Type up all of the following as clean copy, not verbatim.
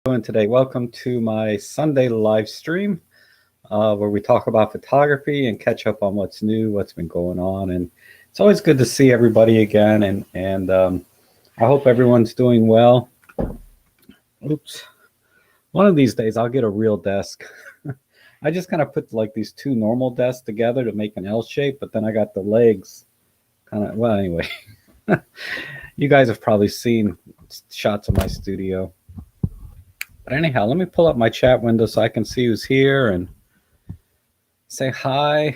Doing today? Welcome to my Sunday live stream where we talk about photography and catch up on what's new, what's been going on. And it's always good to see everybody again. And I hope everyone's doing well. Oops. One of these days I'll get a real desk. I just kind of put like these two normal desks together to make an L shape, but then I got the legs kind of, well, anyway. You guys have probably seen shots of my studio. But anyhow, let me pull up my chat window so I can see who's here and say hi.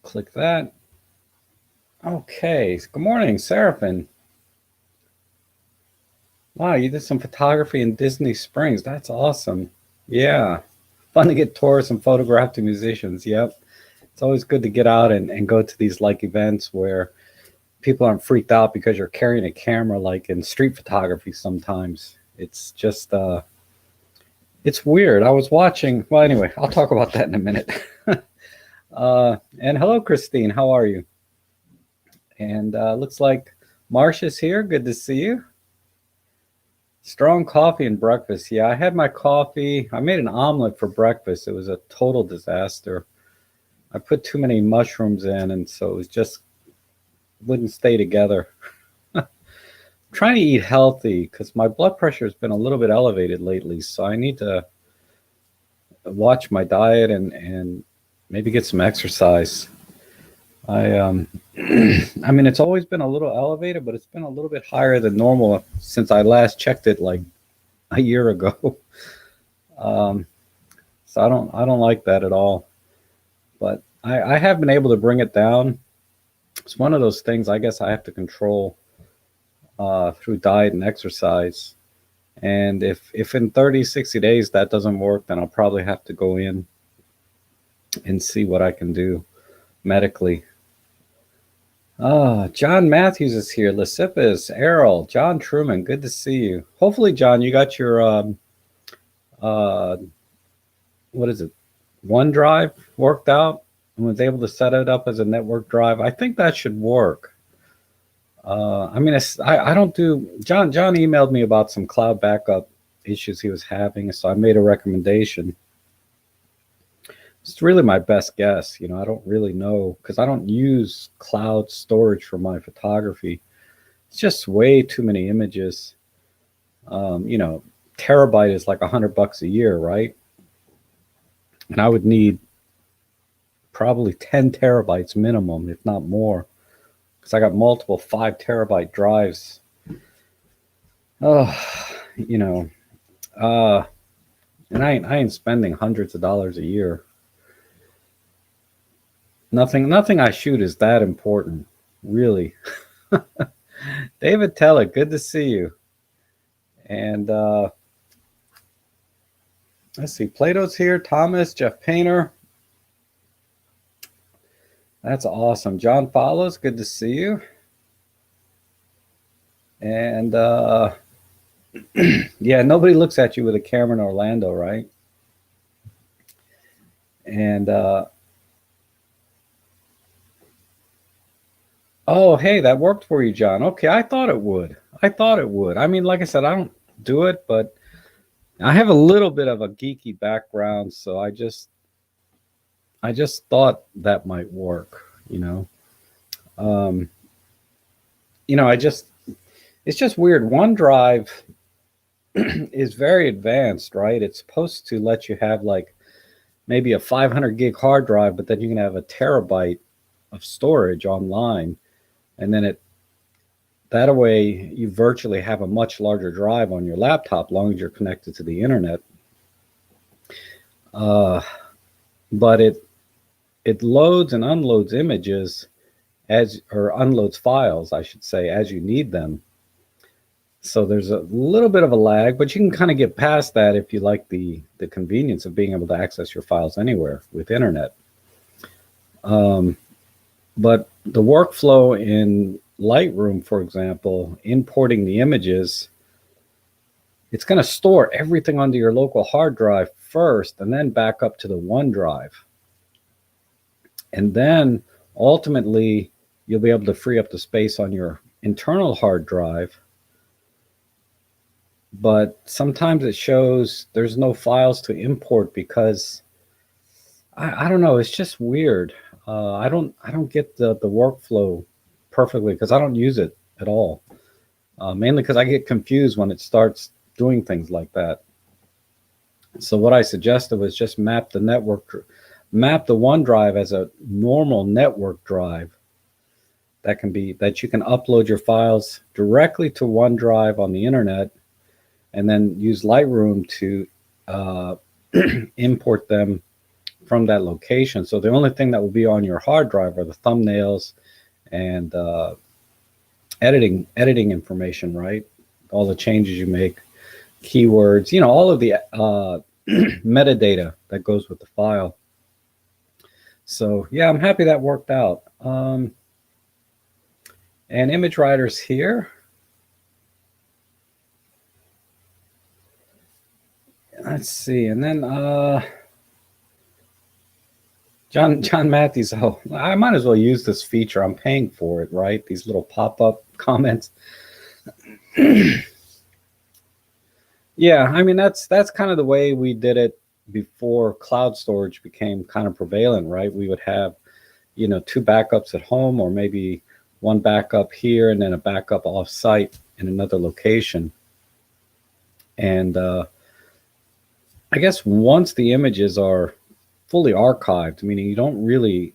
Click that. Okay. Good morning, Seraphin. Wow, you did some photography in Disney Springs. That's awesome. Yeah. Fun to get tourists and photograph to musicians. Yep. It's always good to get out and go to these like events where people aren't freaked out because you're carrying a camera, like in street photography sometimes. It's just it's weird. I was watching, well, anyway, I'll talk about that in a minute. And hello, Christine, how are you? And looks like Marsha's here. Good to see you. Strong coffee and breakfast. Yeah, I had my coffee. I made an omelet for breakfast. It was a total disaster. I put too many mushrooms in, and so it was just wouldn't stay together. Trying to eat healthy because my blood pressure has been a little bit elevated lately, so I need to watch my diet and maybe get some exercise. I mean, it's always been a little elevated, but it's been a little bit higher than normal since I last checked it like a year ago. So I don't like that at all, but I have been able to bring it down. It's one of those things I guess I have to control through diet and exercise. And if in 30, 60 days that doesn't work, then I'll probably have to go in and see what I can do medically. John Matthews is here. Lysippus, Errol, John Truman, good to see you. Hopefully, John, you got your, what is it, OneDrive worked out and was able to set it up as a network drive. I think that should work. I mean, I don't do, John emailed me about some cloud backup issues he was having, so I made a recommendation. It's really my best guess. You know, I don't really know because I don't use cloud storage for my photography. It's just way too many images. You know, terabyte is like $100 a year, right? And I would need probably 10 terabytes minimum, if not more, because I got multiple 5 terabyte drives. You know, and I ain't spending hundreds of dollars a year. Nothing I shoot is that important, really. David Teller, good to see you. And let's see, Plato's here, Thomas, Jeff Painter. That's awesome. John Follows, good to see you. And yeah, nobody looks at you with a camera in Orlando, right? And oh, hey, that worked for you, John. Okay, I thought it would. I mean, like I said, I don't do it, but I have a little bit of a geeky background, so I just thought that might work, you know. You know, it's just weird. OneDrive is very advanced, right? It's supposed to let you have like maybe a 500 gig hard drive, but then you can have a terabyte of storage online. And then that way you virtually have a much larger drive on your laptop, as long as you're connected to the internet. But it loads and unloads images or unloads files, I should say, as you need them. So there's a little bit of a lag, but you can kind of get past that if you like the convenience of being able to access your files anywhere with internet. But the workflow in Lightroom, for example, importing the images, it's going to store everything onto your local hard drive first and then back up to the OneDrive. And then ultimately, you'll be able to free up the space on your internal hard drive but sometimes it shows there's no files to import because I don't know. It's just weird. I don't get the workflow perfectly because I don't use it at all. Mainly because I get confused when it starts doing things like that. So what I suggested was just map the OneDrive as a normal network drive that you can upload your files directly to OneDrive on the internet, and then use Lightroom to uh, import them from that location. So the only thing that will be on your hard drive are the thumbnails and editing information, right? All the changes you make, keywords, all of the metadata that goes with the file. So yeah, I'm happy that worked out. And image writers here. Let's see, and then John Matthews. Oh, I might as well use this feature. I'm paying for it, right? These little pop-up comments. Yeah, I mean that's kind of the way we did it before cloud storage became kind of prevalent, right? We would have, two backups at home, or maybe one backup here and then a backup off-site in another location. And I guess once the images are fully archived, meaning you don't really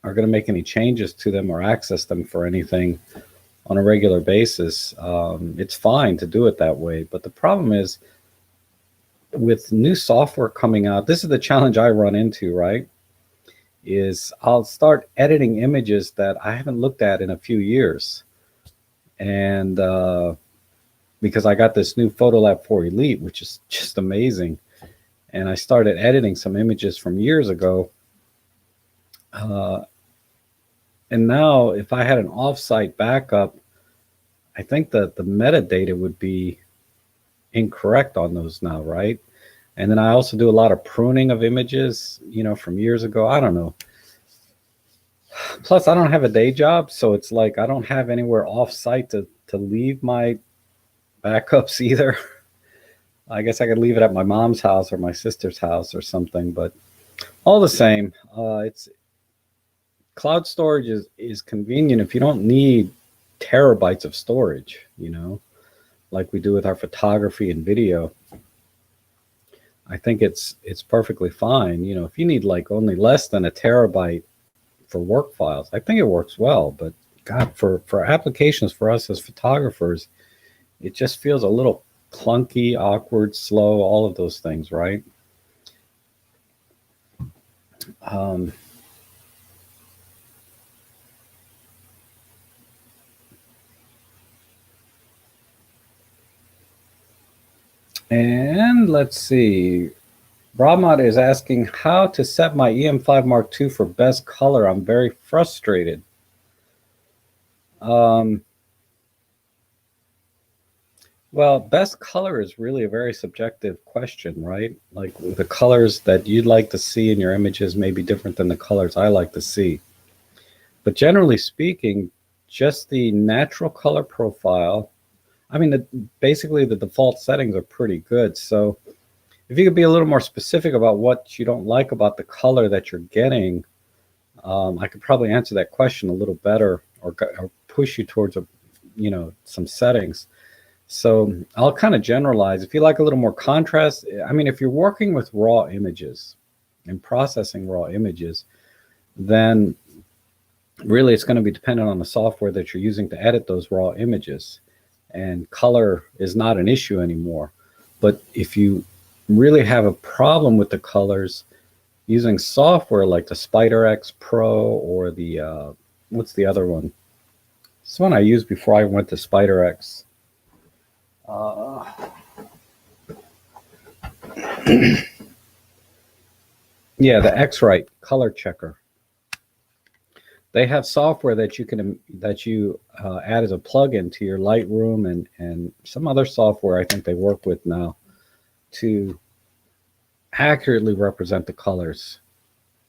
are going to make any changes to them or access them for anything on a regular basis, it's fine to do it that way. But the problem is with new software coming out, this is the challenge I run into, right? Is I'll start editing images that I haven't looked at in a few years. And because I got this new Photolab 4 Elite, which is just amazing. And I started editing some images from years ago. And now if I had an offsite backup, I think that the metadata would be incorrect on those now, right? And then I also do a lot of pruning of images, from years ago. I don't know. Plus, I don't have a day job, so it's like I don't have anywhere off-site to leave my backups either. I guess I could leave it at my mom's house or my sister's house or something, but all the same, it's cloud storage is convenient if you don't need terabytes of storage, like we do with our photography and video. I think it's perfectly fine. If you need like only less than a terabyte for work files, I think it works well. But God, for applications for us as photographers, it just feels a little clunky, awkward, slow, all of those things, right? And let's see. Brahmat is asking how to set my EM5 Mark II for best color. I'm very frustrated. Well, best color is really a very subjective question, right? Like the colors that you'd like to see in your images may be different than the colors I like to see. But generally speaking, just the natural color profile, I mean, basically the default settings are pretty good. So if you could be a little more specific about what you don't like about the color that you're getting, I could probably answer that question a little better, or push you towards some settings. So I'll kind of generalize. If you like a little more contrast, I mean, if you're working with raw images and processing raw images, then really it's going to be dependent on the software that you're using to edit those raw images. And color is not an issue anymore. But if you really have a problem with the colors, using software like the SpiderX Pro or the, what's the other one? This one I used before I went to SpiderX. Yeah, the X-Rite color checker. They have software that you add as a plugin to your Lightroom and some other software I think they work with now to accurately represent the colors,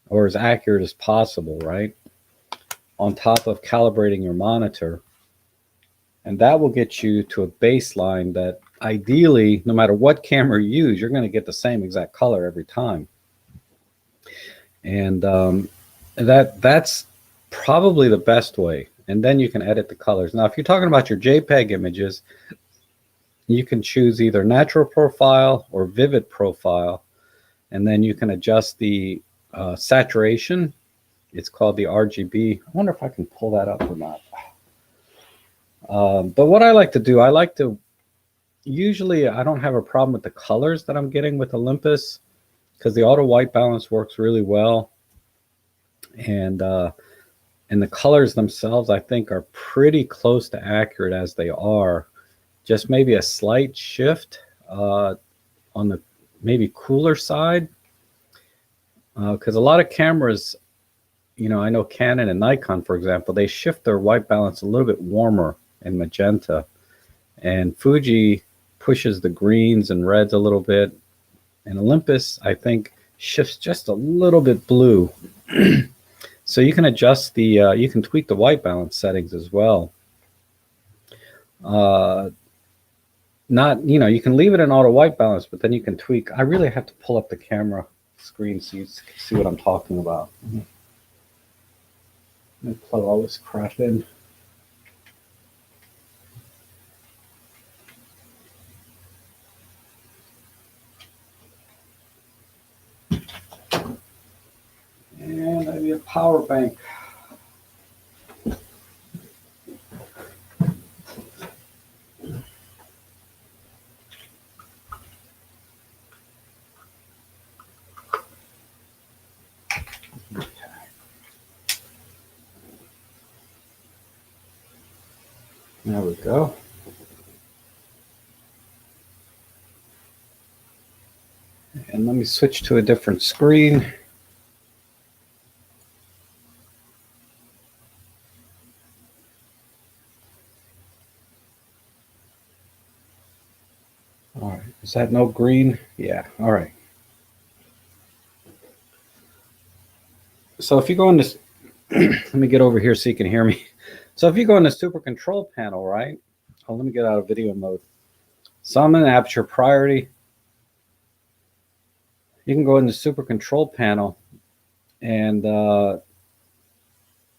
or as accurate as possible, right? On top of calibrating your monitor. And that will get you to a baseline that ideally, no matter what camera you use, you're going to get the same exact color every time. And that's probably the best way. And then you can edit the colors. Now, if you're talking about your JPEG images, you can choose either natural profile or vivid profile. And then you can adjust the saturation. It's called the RGB. I wonder if I can pull that up or not. But what I like to do, usually I don't have a problem with the colors that I'm getting with Olympus because the auto white balance works really well. And the colors themselves, I think, are pretty close to accurate as they are. Just maybe a slight shift on the maybe cooler side. Because a lot of cameras, I know Canon and Nikon, for example, they shift their white balance a little bit warmer in magenta. And Fuji pushes the greens and reds a little bit. And Olympus, I think, shifts just a little bit blue. So you can adjust you can tweak the white balance settings as well. You can leave it in auto white balance, but then you can tweak. I really have to pull up the camera screen so you can see what I'm talking about. Let me plug all this crap in. And I need a power bank. There we go. And let me switch to a different screen. All right, is that no green? Yeah, all right. So if you go in this, let me get over here so you can hear me. So if you go in the super control panel, right? Oh, let me get out of video mode. So I'm in aperture priority. You can go in the super control panel and,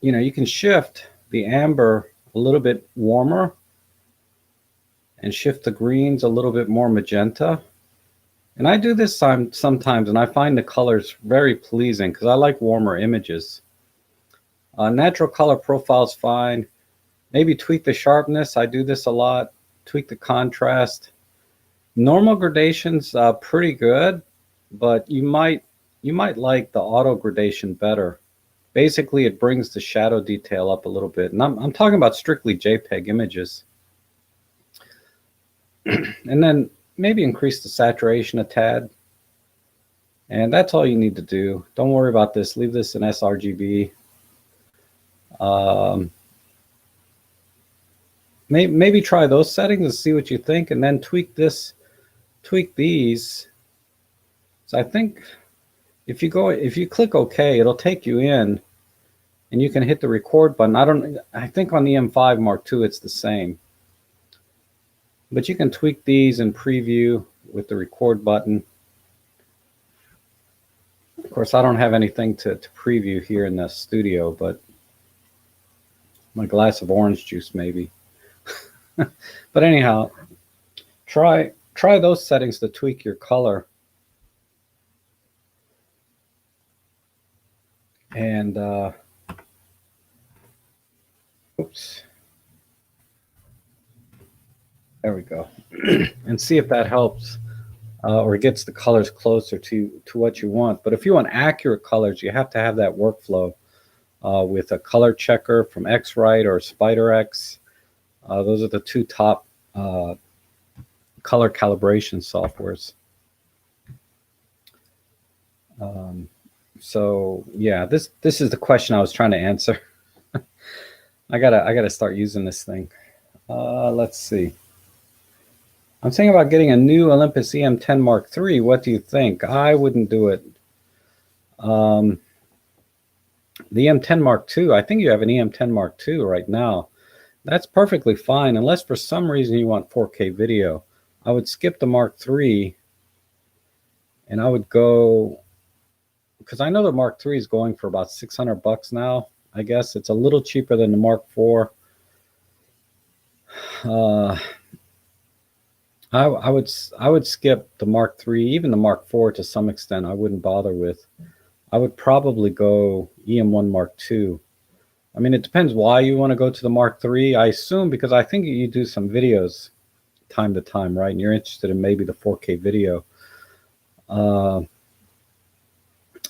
you can shift the amber a little bit warmer and shift the greens a little bit more magenta. And I do this sometimes, and I find the colors very pleasing because I like warmer images. Natural color profile is fine. Maybe tweak the sharpness. I do this a lot. Tweak the contrast. Normal gradation's pretty good, but you might like the auto gradation better. Basically, it brings the shadow detail up a little bit. And I'm talking about strictly JPEG images. And then maybe increase the saturation a tad. And that's all you need to do. Don't worry about this. Leave this in sRGB. Maybe try those settings and see what you think, and then tweak these. So I think if you click OK, it'll take you in, and you can hit the record button. I think on the M5 Mark II it's the same, but you can tweak these in preview with the record button. Of course, I don't have anything to preview here in the studio, but my glass of orange juice maybe. But anyhow, try those settings to tweak your color. And oops, there we go. And see if that helps or gets the colors closer to what you want. But if you want accurate colors, you have to have that workflow with a color checker from X-Rite or SpiderX. Those are the two top color calibration softwares. So yeah, this is the question I was trying to answer. I gotta start using this thing. Let's see. I'm thinking about getting a new Olympus EM10 Mark III. What do you think? I wouldn't do it. The EM10 Mark II, I think you have an EM10 Mark II right now. That's perfectly fine, unless for some reason you want 4K video. I would skip the Mark III and I would go, because I know the Mark III is going for about 600 bucks now. I guess it's a little cheaper than the Mark IV. Uh, I would skip the Mark III, even the Mark IV to some extent. I wouldn't bother with. I would probably go EM1 Mark II. I mean, it depends why you want to go to the Mark III. I assume because I think you do some videos time to time, right? And you're interested in maybe the 4K video. Uh,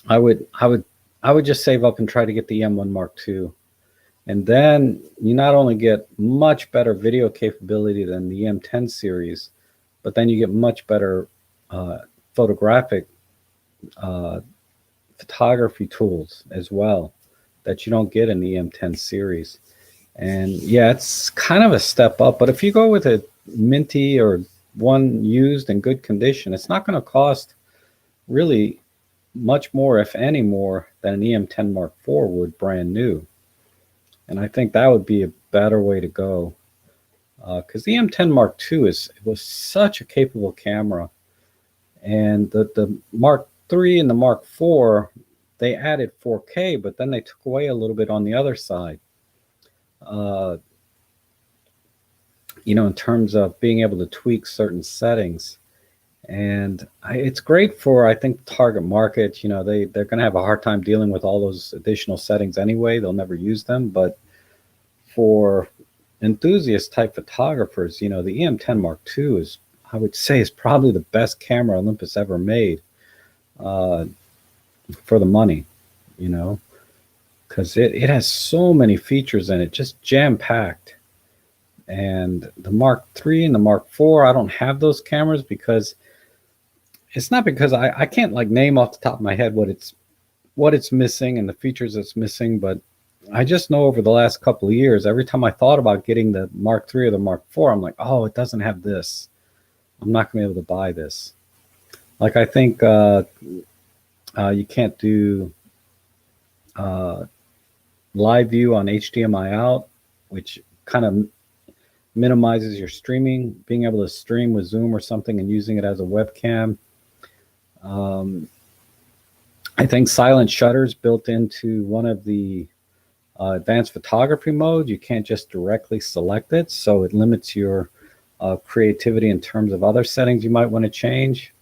I would I would I would just save up and try to get the M1 Mark II. And then you not only get much better video capability than the M10 series, but then you get much better uh, photographic uh, photography tools as well that you don't get in the M10 series. And yeah, it's kind of a step up. But if you go with a minty or one used in good condition, it's not going to cost really much more, if any more, than an EM10 Mark IV would brand new. And I think that would be a better way to go. Because the M10 Mark II was such a capable camera. And the Mark III and the Mark IV, they added 4K, but then they took away a little bit on the other side. Uh, in terms of being able to tweak certain settings. And it's great for, I think, the target market. They're going to have a hard time dealing with all those additional settings anyway. They'll never use them. But for enthusiast type photographers, the EM10 Mark II I would say, is probably the best camera Olympus ever made uh, for the money, because it has so many features in it, just jam packed. And the Mark III and the Mark IV, I don't have those cameras because it's not because I can't like name off the top of my head what it's missing and the features it's missing, but I just know over the last couple of years, every time I thought about getting the Mark III or the Mark IV, I'm like, oh, it doesn't have this. I'm not going to be able to buy this. Like I think you can't do live view on HDMI out, which kind of minimizes your streaming, being able to stream with Zoom or something and using it as a webcam. I think silent shutters built into one of the advanced photography mode. You can't just directly select it, so it limits your creativity in terms of other settings you might want to change.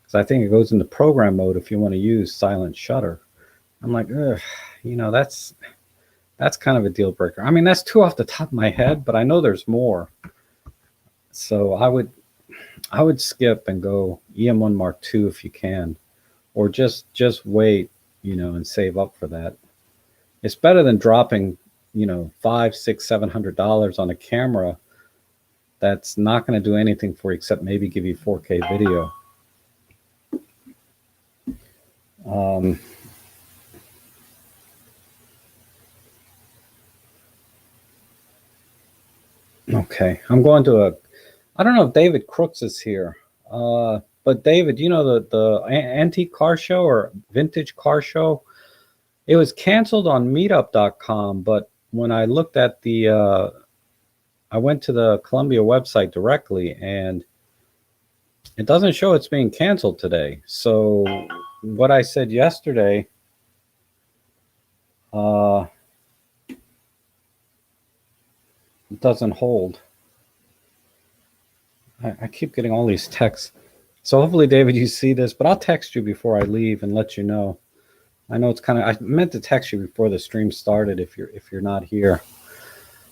Because I think it goes into program mode if you want to use silent shutter. I'm like, ugh, that's kind of a deal breaker. I mean, that's two off the top of my head, but I know there's more. So I would skip and go EM1 Mark II if you can, or just wait, and save up for that. It's better than dropping, $500, $600, $700 on a camera that's not going to do anything for you except maybe give you 4K video. Okay, I'm going to I don't know if David Crooks is here, but David, the antique car show or vintage car show, it was canceled on meetup.com, but when I looked at I went to the Columbia website directly, and it doesn't show it's being canceled today. So what I said yesterday, it doesn't hold. I keep getting all these texts. So hopefully, David, you see this, but I'll text you before I leave and let you know. I know it's I meant to text you before the stream started if you're not here.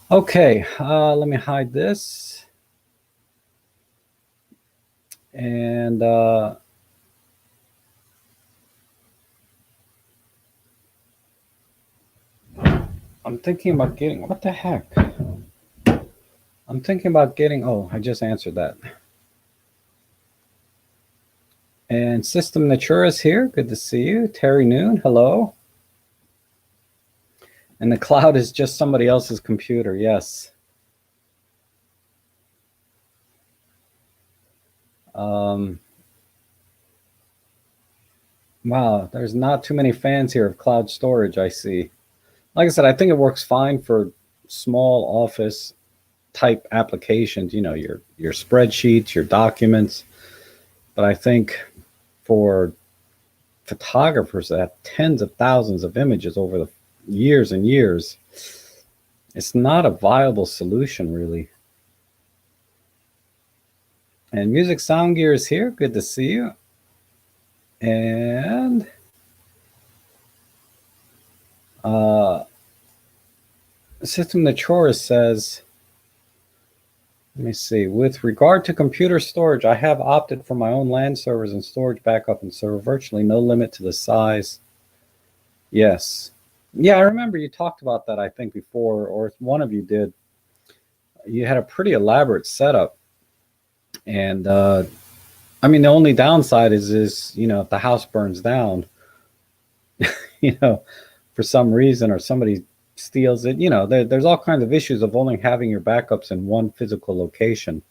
Okay, let me hide this. And I'm thinking about getting, what the heck? I'm thinking about getting, oh, I just answered that. And System Natura is here. Good to see you. Terry Noon, hello. And the cloud is just somebody else's computer, yes. Wow, there's not too many fans here of cloud storage, I see. Like I said, I think it works fine for small office type applications, your spreadsheets, your documents. But I think for photographers that have tens of thousands of images over the years and years, it's not a viable solution, really. And Music Sound Gear is here. Good to see you. And System Naturist says, let me see. With regard to computer storage, I have opted for my own LAN servers and storage backup and server, virtually no limit to the size. Yes. Yeah, I remember you talked about that, I think, before, or one of you did. You had a pretty elaborate setup. And, I mean, the only downside is, if the house burns down, for some reason, or somebody steals it, there's all kinds of issues of only having your backups in one physical location.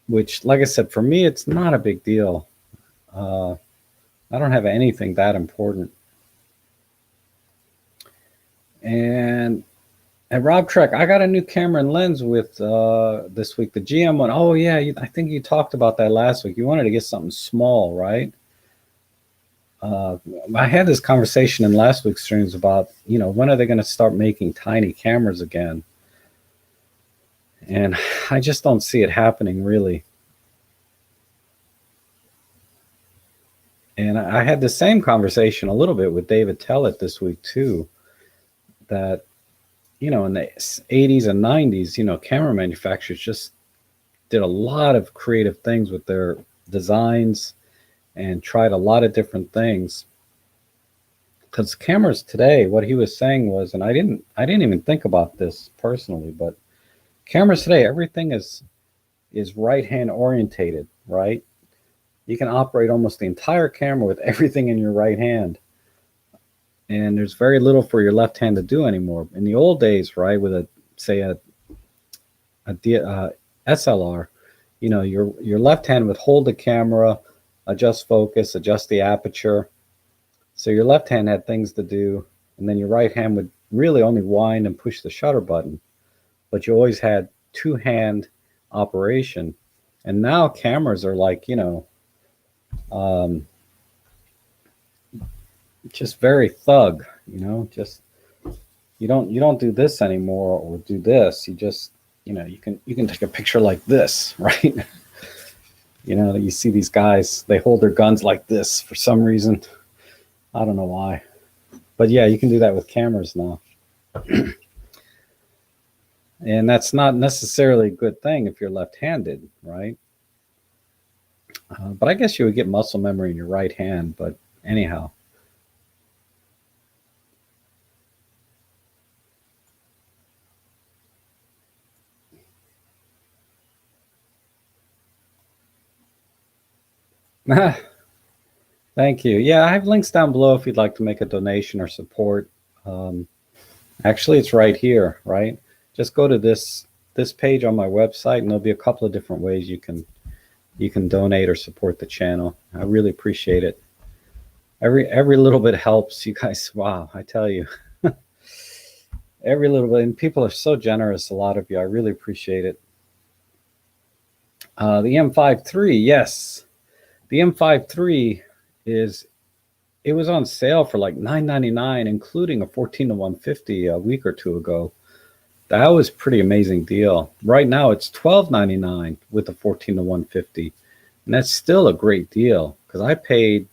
Which, like I said, for me, it's not a big deal. I don't have anything that important. And Rob Trek, I got a new camera and lens with this week, the GM1. Oh, yeah, I think you talked about that last week. You wanted to get something small, right? I had this conversation in last week's streams about, when are they going to start making tiny cameras again? And I just don't see it happening, really. And I had the same conversation a little bit with David Tellett this week, too, that, in the 80s and 90s, camera manufacturers just did a lot of creative things with their designs and tried a lot of different things. Because cameras today, what he was saying was, and I didn't even think about this personally, but cameras today, everything is right-hand orientated, right? You can operate almost the entire camera with everything in your right hand. And there's very little for your left hand to do anymore. In the old days, right, with a SLR, your left hand would hold the camera, adjust focus, adjust the aperture. So your left hand had things to do, and then your right hand would really only wind and push the shutter button. But you always had two-hand operation. And now cameras are like, just very thug, just you don't do this anymore or do this. You just, you can take a picture like this, right? You see these guys, they hold their guns like this for some reason. I don't know why. But yeah, you can do that with cameras now. And that's not necessarily a good thing if you're left-handed, right? But I guess you would get muscle memory in your right hand, but anyhow. Thank you. Yeah, I have links down below if you'd like to make a donation or support. Actually, it's right here, right? Just go to this page on my website, and there'll be a couple of different ways you can donate or support the channel. I really appreciate it. Every little bit helps, you guys. Wow, I tell you, every little bit. And people are so generous. A lot of you. I really appreciate it. The M5 III, yes. The M5 III it was on sale for like $9.99, including a 14-to-150 a week or two ago. That was pretty amazing deal. Right now it's $12.99 with a 14-to-150, and that's still a great deal because I think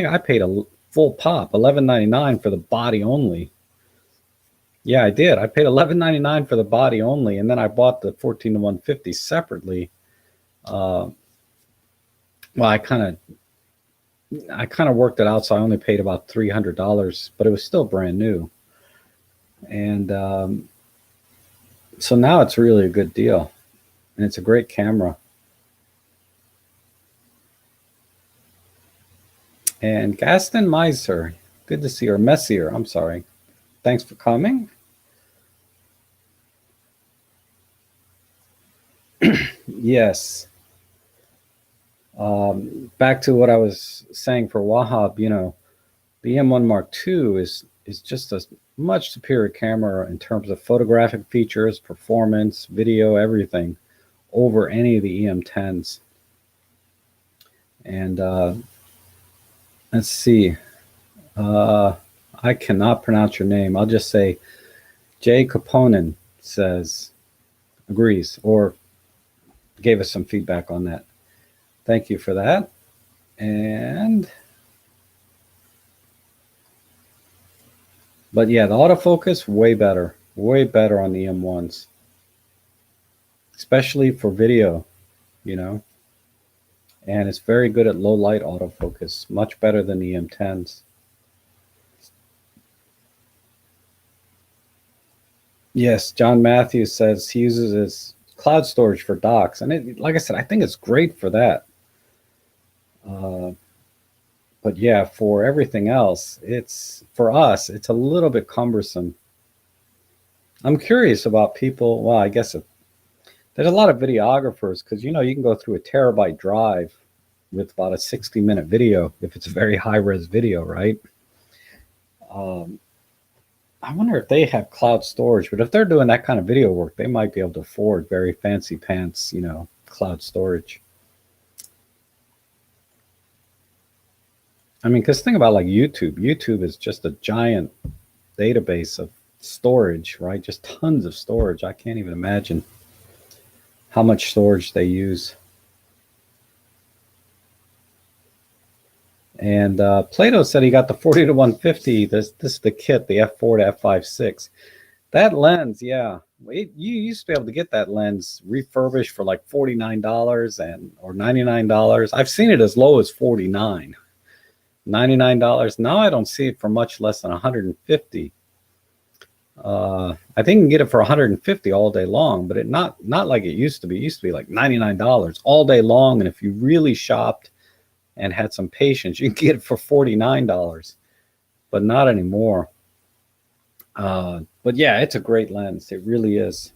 I paid a full pop, $11.99 for the body only. Yeah, I did. I paid $11.99 for the body only, and then I bought the 14-to-150 separately. Well, I kind of worked it out, so I only paid about $300, but it was still brand new. And so now it's really a good deal, and it's a great camera. And Gaston Meiser, good to see you. Or Messier, I'm sorry. Thanks for coming. Yes. Back to what I was saying for Wahab, the M1 Mark II is just much superior camera in terms of photographic features, performance, video, everything over any of the EM10s. And let's see. I cannot pronounce your name. I'll just say Jay Caponen says agrees or gave us some feedback on that. Thank you for that. And but yeah, the autofocus way better on the M1s, especially for video, you know. And it's very good at low light autofocus, much better than the M10s. Yes, John Matthews says he uses his cloud storage for docs, and it, like I said, I think it's great for that. But yeah, for everything else, for us, it's a little bit cumbersome. I'm curious about people. Well, I guess there's a lot of videographers because you can go through a terabyte drive with about a 60-minute video if it's a very high-res video, right? I wonder if they have cloud storage, but if they're doing that kind of video work, they might be able to afford very fancy pants, cloud storage. I mean, because think about like YouTube. YouTube is just a giant database of storage, right? Just tons of storage. I can't even imagine how much storage they use. And Plato said he got the 40 to 150. This is the kit, the f4 to f5.6. That lens, yeah, you used to be able to get that lens refurbished for like $49 or $99. I've seen it as low as $49, $99. Now I don't see it for much less than $150. I think you can get it for $150 all day long, but not like it used to be. It used to be like $99 all day long, and if you really shopped and had some patience, you can get it for $49, but not anymore. But yeah, it's a great lens. It really is.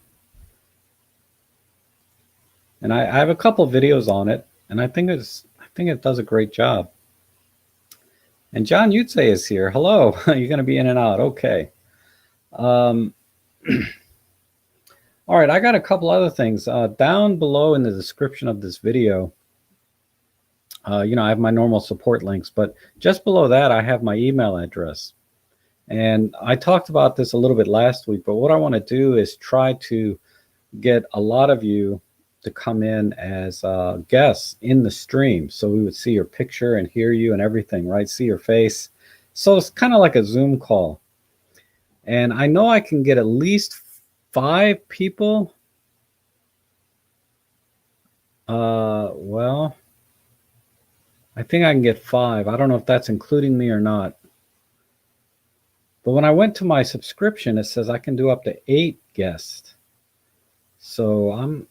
And I have a couple of videos on it, and I think it does a great job. And John Yutze is here. Hello. You're going to be in and out. Okay. All right, I got a couple other things. Down below in the description of this video, I have my normal support links, but just below that, I have my email address. And I talked about this a little bit last week, but what I want to do is try to get a lot of you to come in as guests in the stream. So we would see your picture and hear you and everything, right? See your face. So it's kind of like a Zoom call. And I know I can get at least 5 people. Well, I think I can get 5. I don't know if that's including me or not. But when I went to my subscription, it says I can do up to 8 guests. So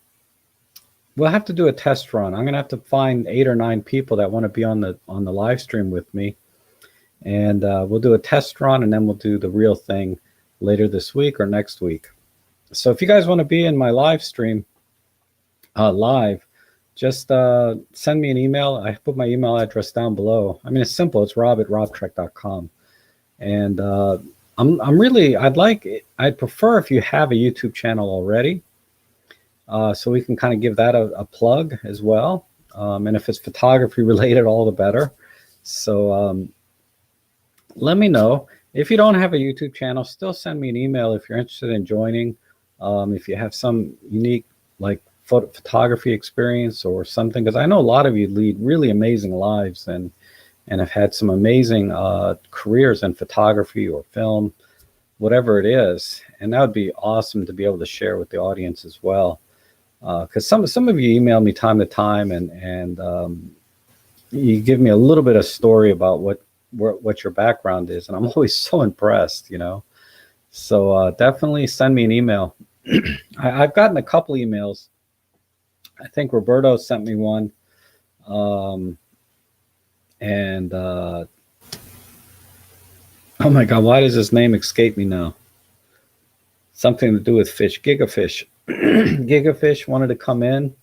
we'll have to do a test run. I'm going to have to find 8 or 9 people that want to be on the live stream with me. And we'll do a test run, and then we'll do the real thing later this week or next week. So if you guys want to be in my live stream live, just send me an email. I put my email address down below. I mean, it's simple. It's rob@robtrek.com. And I'd prefer if you have a YouTube channel already, so we can kind of give that a plug as well. And if it's photography related, all the better. So let me know. If you don't have a YouTube channel, still send me an email if you're interested in joining. If you have some unique like photography experience or something, because I know a lot of you lead really amazing lives and have had some amazing careers in photography or film, whatever it is. And that would be awesome to be able to share with the audience as well. Because some of you email me time to time and you give me a little bit of story about what your background is, and I'm always so impressed, So definitely send me an email. I've gotten a couple emails. I think Roberto sent me one. And oh my God, why does his name escape me now? Something to do with fish. Gigafish. Gigafish wanted to come in.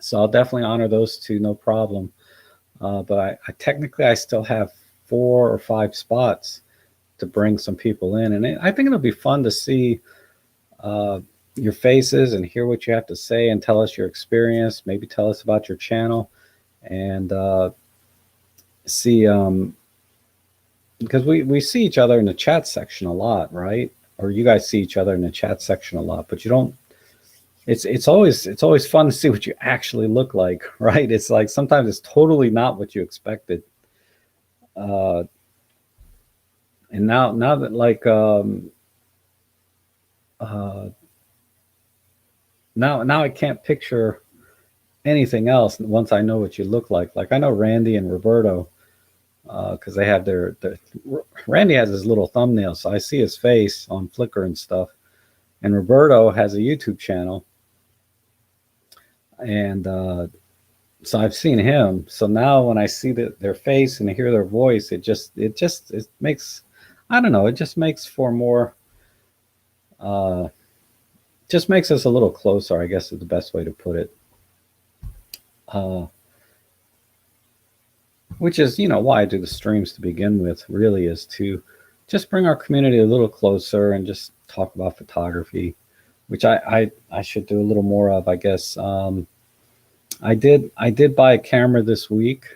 So I'll definitely honor those two, no problem. But I technically still have 4 or 5 spots to bring some people in, and I think it'll be fun to see your faces and hear what you have to say and tell us your experience. Maybe tell us about your channel, and see, because we see each other in the chat section a lot, right? Or you guys see each other in the chat section a lot, but you don't. It's always fun to see what you actually look like, right? It's like sometimes it's totally not what you expected. And now that like now I can't picture anything else once I know what you look like. Like I know Randy and Roberto, because they have their Randy has his little thumbnail, so I see his face on Flickr and stuff. And Roberto has a YouTube channel, and so I've seen him. So now when I see their face and I hear their voice, it makes, I don't know, it just makes for more, just makes us a little closer, I guess is the best way to put it. Which is, why I do the streams to begin with, really, is to just bring our community a little closer and just talk about photography, which I should do a little more of, I guess. I did buy a camera this week.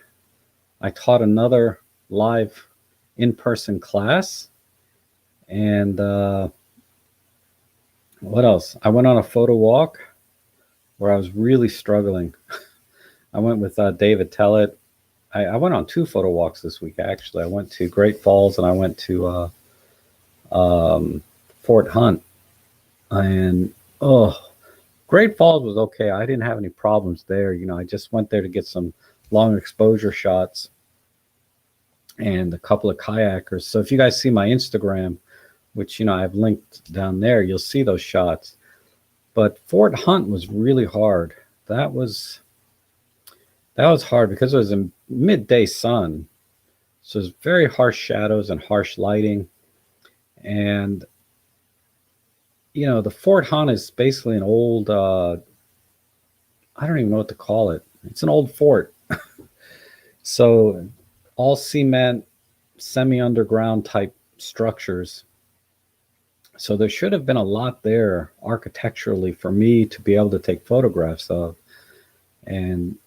I taught another live in-person class. And what else? I went on a photo walk where I was really struggling. I went with David Tellett. I went on 2 photo walks this week, actually. I went to Great Falls and I went to Fort Hunt. And, Great Falls was okay. I didn't have any problems there. I just went there to get some long exposure shots and a couple of kayakers. So if you guys see my Instagram, which, I've linked down there, you'll see those shots. But Fort Hunt was really hard. That was hard because it was in midday sun. So it's very harsh shadows and harsh lighting. And, the Fort Hunt is basically an old, I don't even know what to call it. It's an old fort. So all cement, semi-underground type structures. So there should have been a lot there architecturally for me to be able to take photographs of and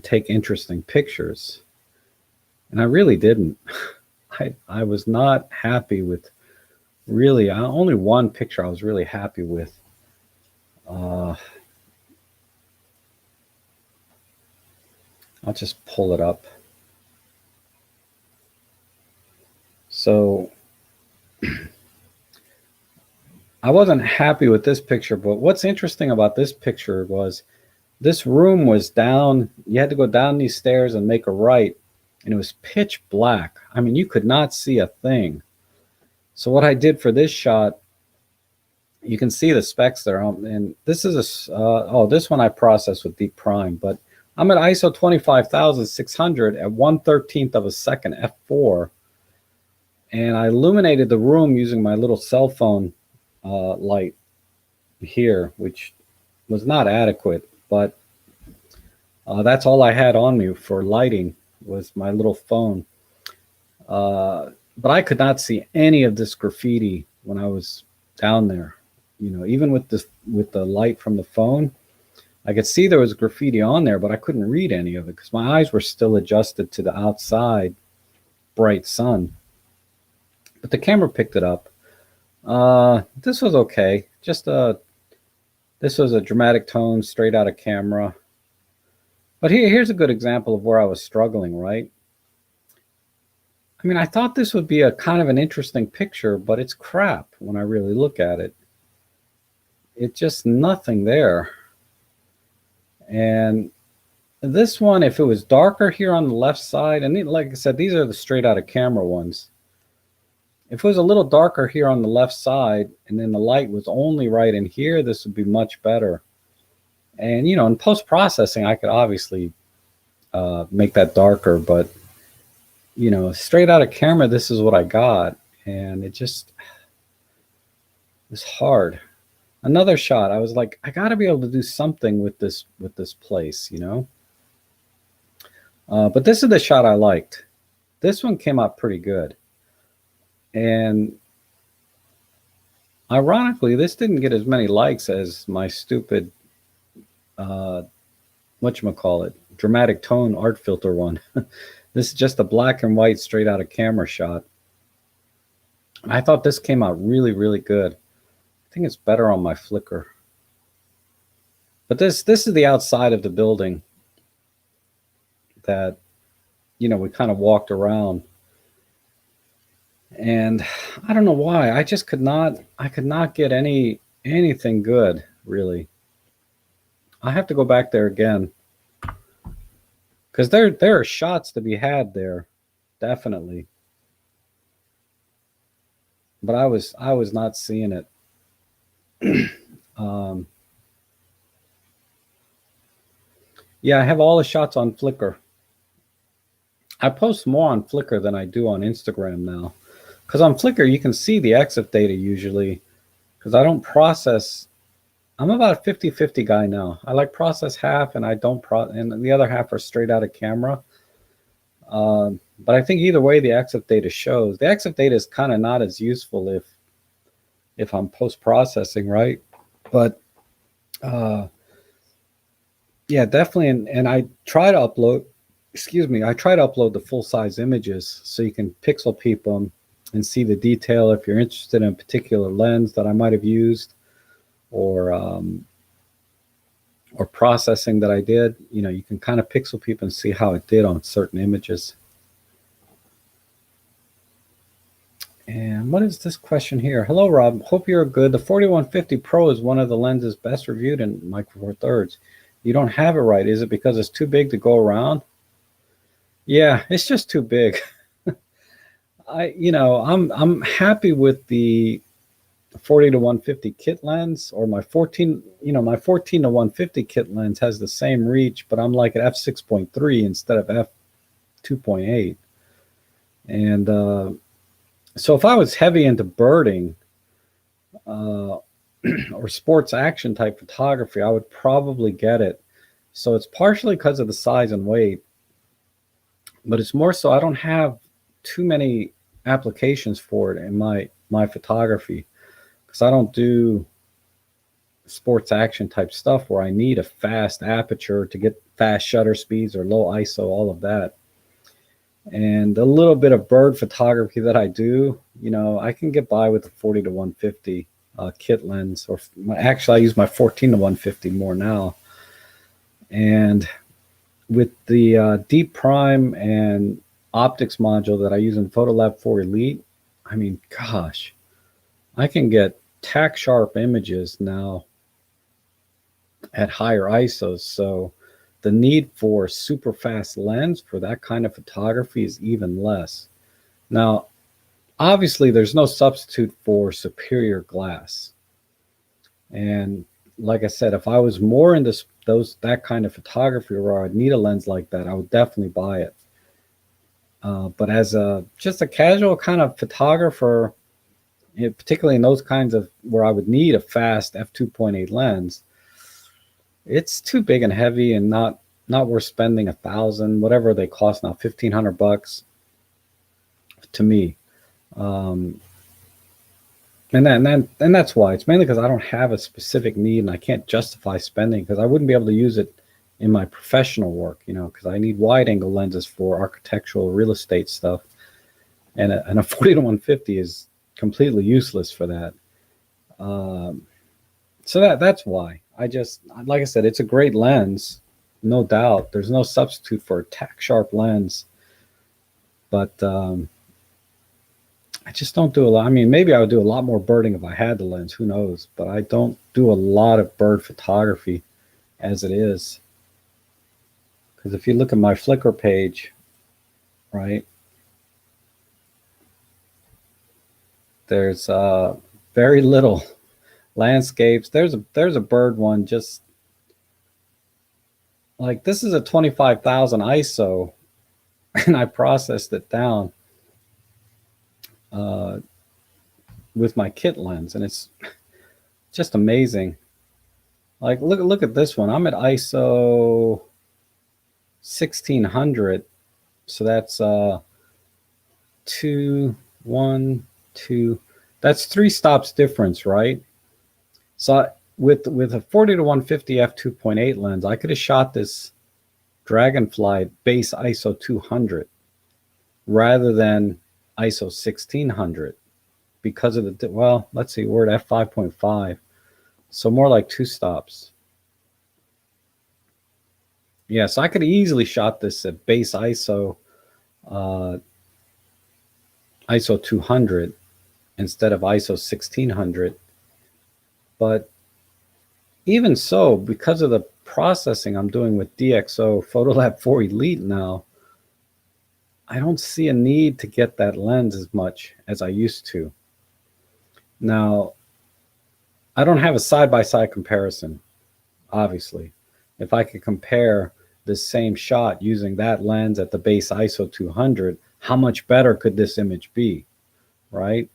take interesting pictures. And I really didn't. I was not happy with, really, only one picture I was really happy with. I'll just pull it up. So I wasn't happy with this picture, but what's interesting about this picture was this room was down. You had to go down these stairs and make a right, and it was pitch black. I mean, you could not see a thing. So what I did for this shot, you can see the specs there. And this is this one I processed with Deep Prime, but I'm at ISO 25,600 at 1/13 of a second f4. And I illuminated the room using my little cell phone light here, which was not adequate, but that's all I had on me for lighting was my little phone. But I could not see any of this graffiti when I was down there. Even with the light from the phone, I could see there was graffiti on there, but I couldn't read any of it because my eyes were still adjusted to the outside bright sun. But the camera picked it up. This was okay. This was a dramatic tone straight out of camera. But here's a good example of where I was struggling, right? I mean, I thought this would be a kind of an interesting picture, but it's crap when I really look at it. It's just nothing there. And this one, if it was darker here on the left side, and like I said, these are the straight out of camera ones. If it was a little darker here on the left side, and then the light was only right in here, this would be much better. And, in post-processing, I could obviously make that darker, but, straight out of camera, this is what I got. And it was hard. Another shot, I was like, I got to be able to do something with this place, But this is the shot I liked. This one came out pretty good. And ironically, this didn't get as many likes as my stupid, uh, whatchamacallit, dramatic tone art filter one. This is just a black and white straight out of camera shot. I thought this came out really, really good. I think it's better on my Flickr. But this is the outside of the building that, we kind of walked around. And I don't know why. I just could not get anything good, really. I have to go back there again. Because there are shots to be had there, definitely. But I was not seeing it. Yeah, I have all the shots on Flickr. I post more on Flickr than I do on Instagram now. Because on Flickr, you can see the EXIF data usually. Because I don't process. I'm about a 50-50 guy now. I like process half, and I don't and the other half are straight out of camera. But I think either way, the EXIF data shows. The EXIF data is kind of not as useful if I'm post-processing, right? But yeah, definitely. And I try to upload, I try to upload the full-size images so you can pixel peep them and see the detail if you're interested in a particular lens that I might have used or processing that I did. You can kind of pixel peep and see how it did on certain images. And what is this question here? Hello, Rob. Hope you're good. The 4150 Pro is one of the lenses best reviewed in Micro Four Thirds. You don't have it right. Is it because it's too big to go around? Yeah, it's just too big. I'm happy with the 40 to 150 kit lens, or my 14. My 14 to 150 kit lens has the same reach, but I'm like at f6.3 instead of f2.8. And so if I was heavy into birding or sports action type photography, I would probably get it. So it's partially because of the size and weight, but it's more so I don't have too many applications for it in my photography, because I don't do sports action type stuff where I need a fast aperture to get fast shutter speeds or low ISO, all of that. And a little bit of bird photography that I do, I can get by with the 40 to 150 kit lens, or actually I use my 14 to 150 more now. And with the deep prime and optics module that I use in Photolab 4 Elite, I mean, gosh, I can get tack sharp images now at higher ISOs. So the need for super fast lens for that kind of photography is even less. Now, obviously, there's no substitute for superior glass. And like I said, if I was more into that kind of photography where I'd need a lens like that, I would definitely buy it. But as just a casual kind of photographer, particularly in those kinds of where I would need a fast f2.8 lens, it's too big and heavy and not worth spending $1,000, whatever they cost now, $1,500 to me. And that's why. It's mainly because I don't have a specific need and I can't justify spending, because I wouldn't be able to use it in my professional work, because I need wide angle lenses for architectural real estate stuff. And a 40 to 150 is completely useless for that. So that's why. Like I said, it's a great lens, no doubt. There's no substitute for a tack sharp lens. But I just don't do a lot. I mean, maybe I would do a lot more birding if I had the lens. Who knows? But I don't do a lot of bird photography as it is. Because if you look at my Flickr page, right, there's very little landscapes. There's a bird one, just like this is a 25,000 ISO, and I processed it down with my kit lens, and it's just amazing. Like look at this one. I'm at ISO 1600, so that's 2, 1, 2. That's 3 stops difference, right? So with a 40 to 150 f2.8 lens, I could have shot this Dragonfly base ISO 200 rather than ISO 1600 because of the, well, let's see, we're at f5.5, so more like 2 stops. Yeah, so I could easily shot this at base ISO ISO 200 instead of ISO 1600. But even so, because of the processing I'm doing with DxO Photolab 4 Elite now, I don't see a need to get that lens as much as I used to. Now, I don't have a side-by-side comparison, obviously. If I could compare the same shot using that lens at the base ISO 200, how much better could this image be, right?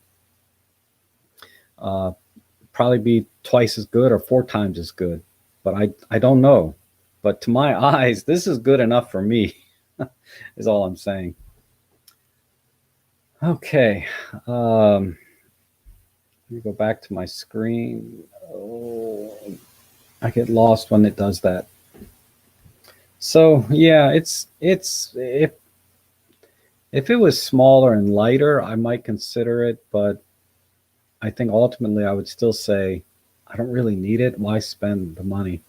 Probably be twice as good or 4 times as good, but I don't know. But to my eyes, this is good enough for me, is all I'm saying. Okay. Let me go back to my screen. Oh, I get lost when it does that. So yeah, it's if it was smaller and lighter, I might consider it, but I think ultimately I would still say I don't really need it. Why spend the money?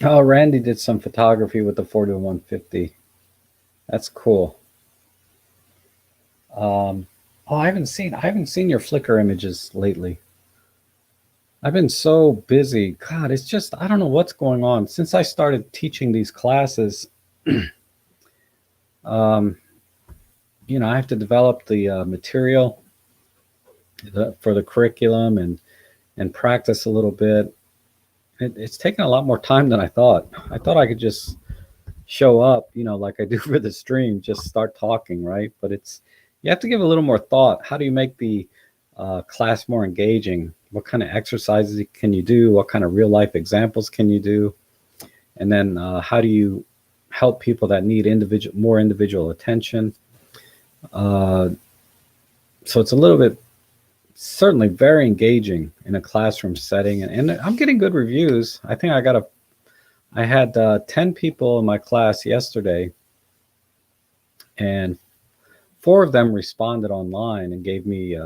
Oh, Randy did some photography with the 40 to 150. That's cool. Oh, I haven't seen your Flickr images lately. I've been so busy. God, it's just I don't know what's going on since I started teaching these classes. um, I have to develop the material for the curriculum and practice a little bit. It's taken a lot more time than I thought. I thought I could just show up, like I do for the stream, just start talking, right? But you have to give a little more thought. How do you make the class more engaging? What kind of exercises can you do? What kind of real life examples can you do? And then how do you help people that need more individual attention? So it's a little bit, certainly very engaging in a classroom setting, and I'm getting good reviews. I think I had 10 people in my class yesterday, and 4 of them responded online and gave me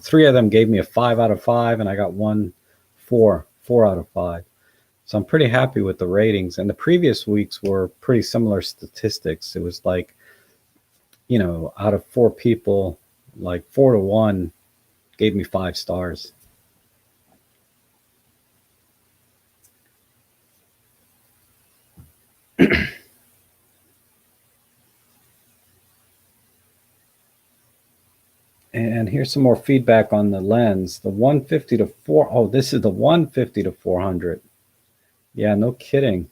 3 of them gave me a 5 out of 5, and I got 4 out of 5. So I'm pretty happy with the ratings. And the previous weeks were pretty similar statistics. It was like, out of 4 people, like 4 to 1 gave me 5 stars. And here's some more feedback on the lens. The 150 to 4. Oh, this is the 150 to 400. Yeah, no kidding.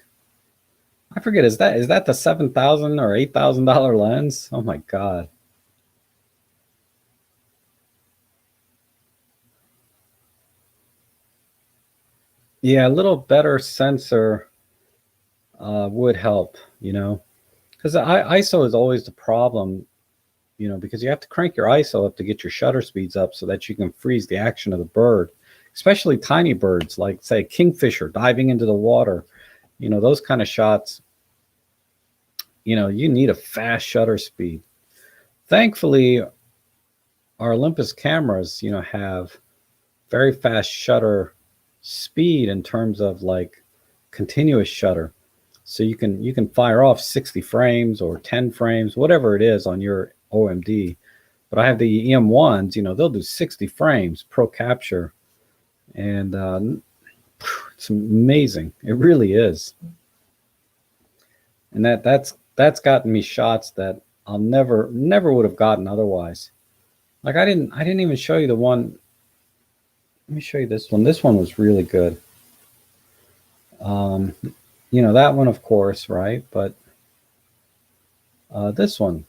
I forget, is that the $7,000 or $8,000 lens? Oh my God. Yeah, a little better sensor would help, because ISO is always the problem, because you have to crank your ISO up to get your shutter speeds up so that you can freeze the action of the bird, especially tiny birds like, say, kingfisher diving into the water. Those kind of shots, you need a fast shutter speed. Thankfully, our Olympus cameras, have very fast shutter speed in terms of like continuous shutter. So you can fire off 60 frames or 10 frames, whatever it is on your OMD. But I have the EM1s, they'll do 60 frames pro capture. And it's amazing. It really is. And that's gotten me shots that I'll never would have gotten otherwise. Like I didn't even show you the one. Let me show you this one. This one was really good. That one, of course, right? But this one.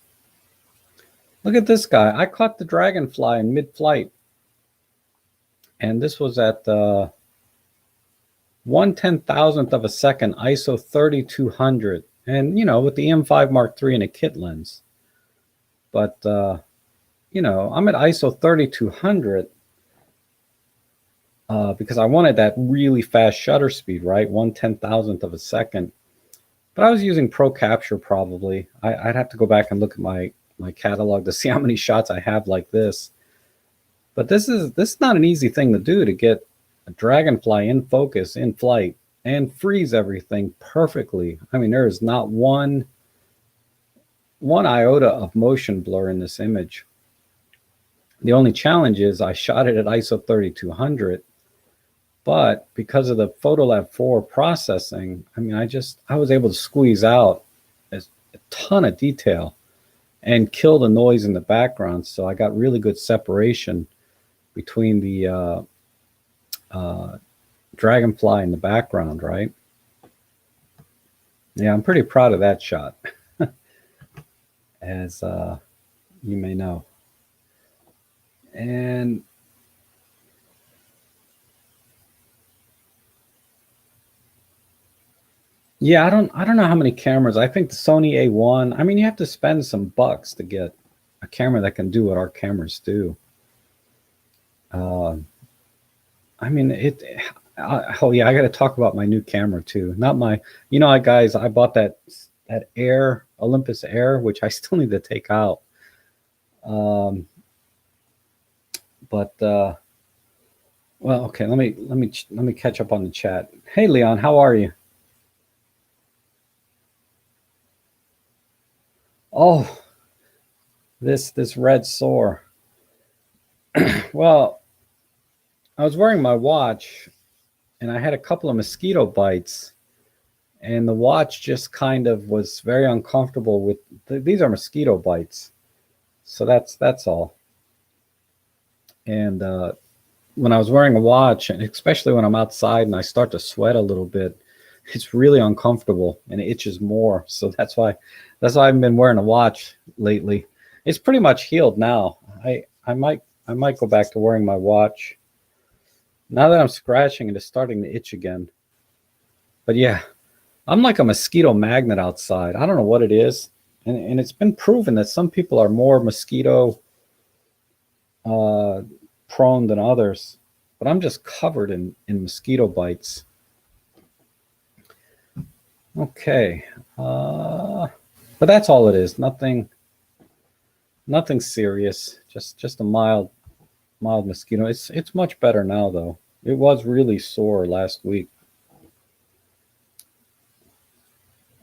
Look at this guy. I caught the dragonfly in mid-flight. And this was at 1/10,000th of a second, ISO 3200, and with the M5 Mark III and a kit lens. But I'm at ISO 3200 because I wanted that really fast shutter speed, right? 1/10,000th of a second. But I was using Pro Capture probably. I'd have to go back and look at my catalog to see how many shots I have like this. But this is not an easy thing to do, to get a dragonfly in focus, in flight, and freeze everything perfectly. I mean, there is not one iota of motion blur in this image. The only challenge is I shot it at ISO 3200, but because of the Photolab 4 processing, I mean, I was able to squeeze out a ton of detail and kill the noise in the background. So I got really good separation between the dragonfly in the background, right? Yeah, I'm pretty proud of that shot, as you may know. And yeah, I don't know how many cameras. I think the Sony A1. I mean, you have to spend some bucks to get a camera that can do what our cameras do. I mean, oh yeah, I got to talk about my new camera too. Not my, guys, I bought that Air, Olympus Air, which I still need to take out. But well, okay, let me catch up on the chat. Hey, Leon, how are you? Oh, this red sore. Well, I was wearing my watch, and I had a couple of mosquito bites, and the watch just kind of was very uncomfortable with. These are mosquito bites, so that's all. And when I was wearing a watch, and especially when I'm outside and I start to sweat a little bit, it's really uncomfortable and it itches more. So that's why I've been wearing a watch lately. It's pretty much healed now. I might go back to wearing my watch now that I'm scratching and it's starting to itch again. But yeah, I'm like a mosquito magnet outside. I don't know what it is, and it's been proven that some people are more mosquito prone than others. But I'm just covered in mosquito bites. Okay, but that's all it is. Nothing serious. Just a mild mosquito. It's much better now though. It was really sore last week,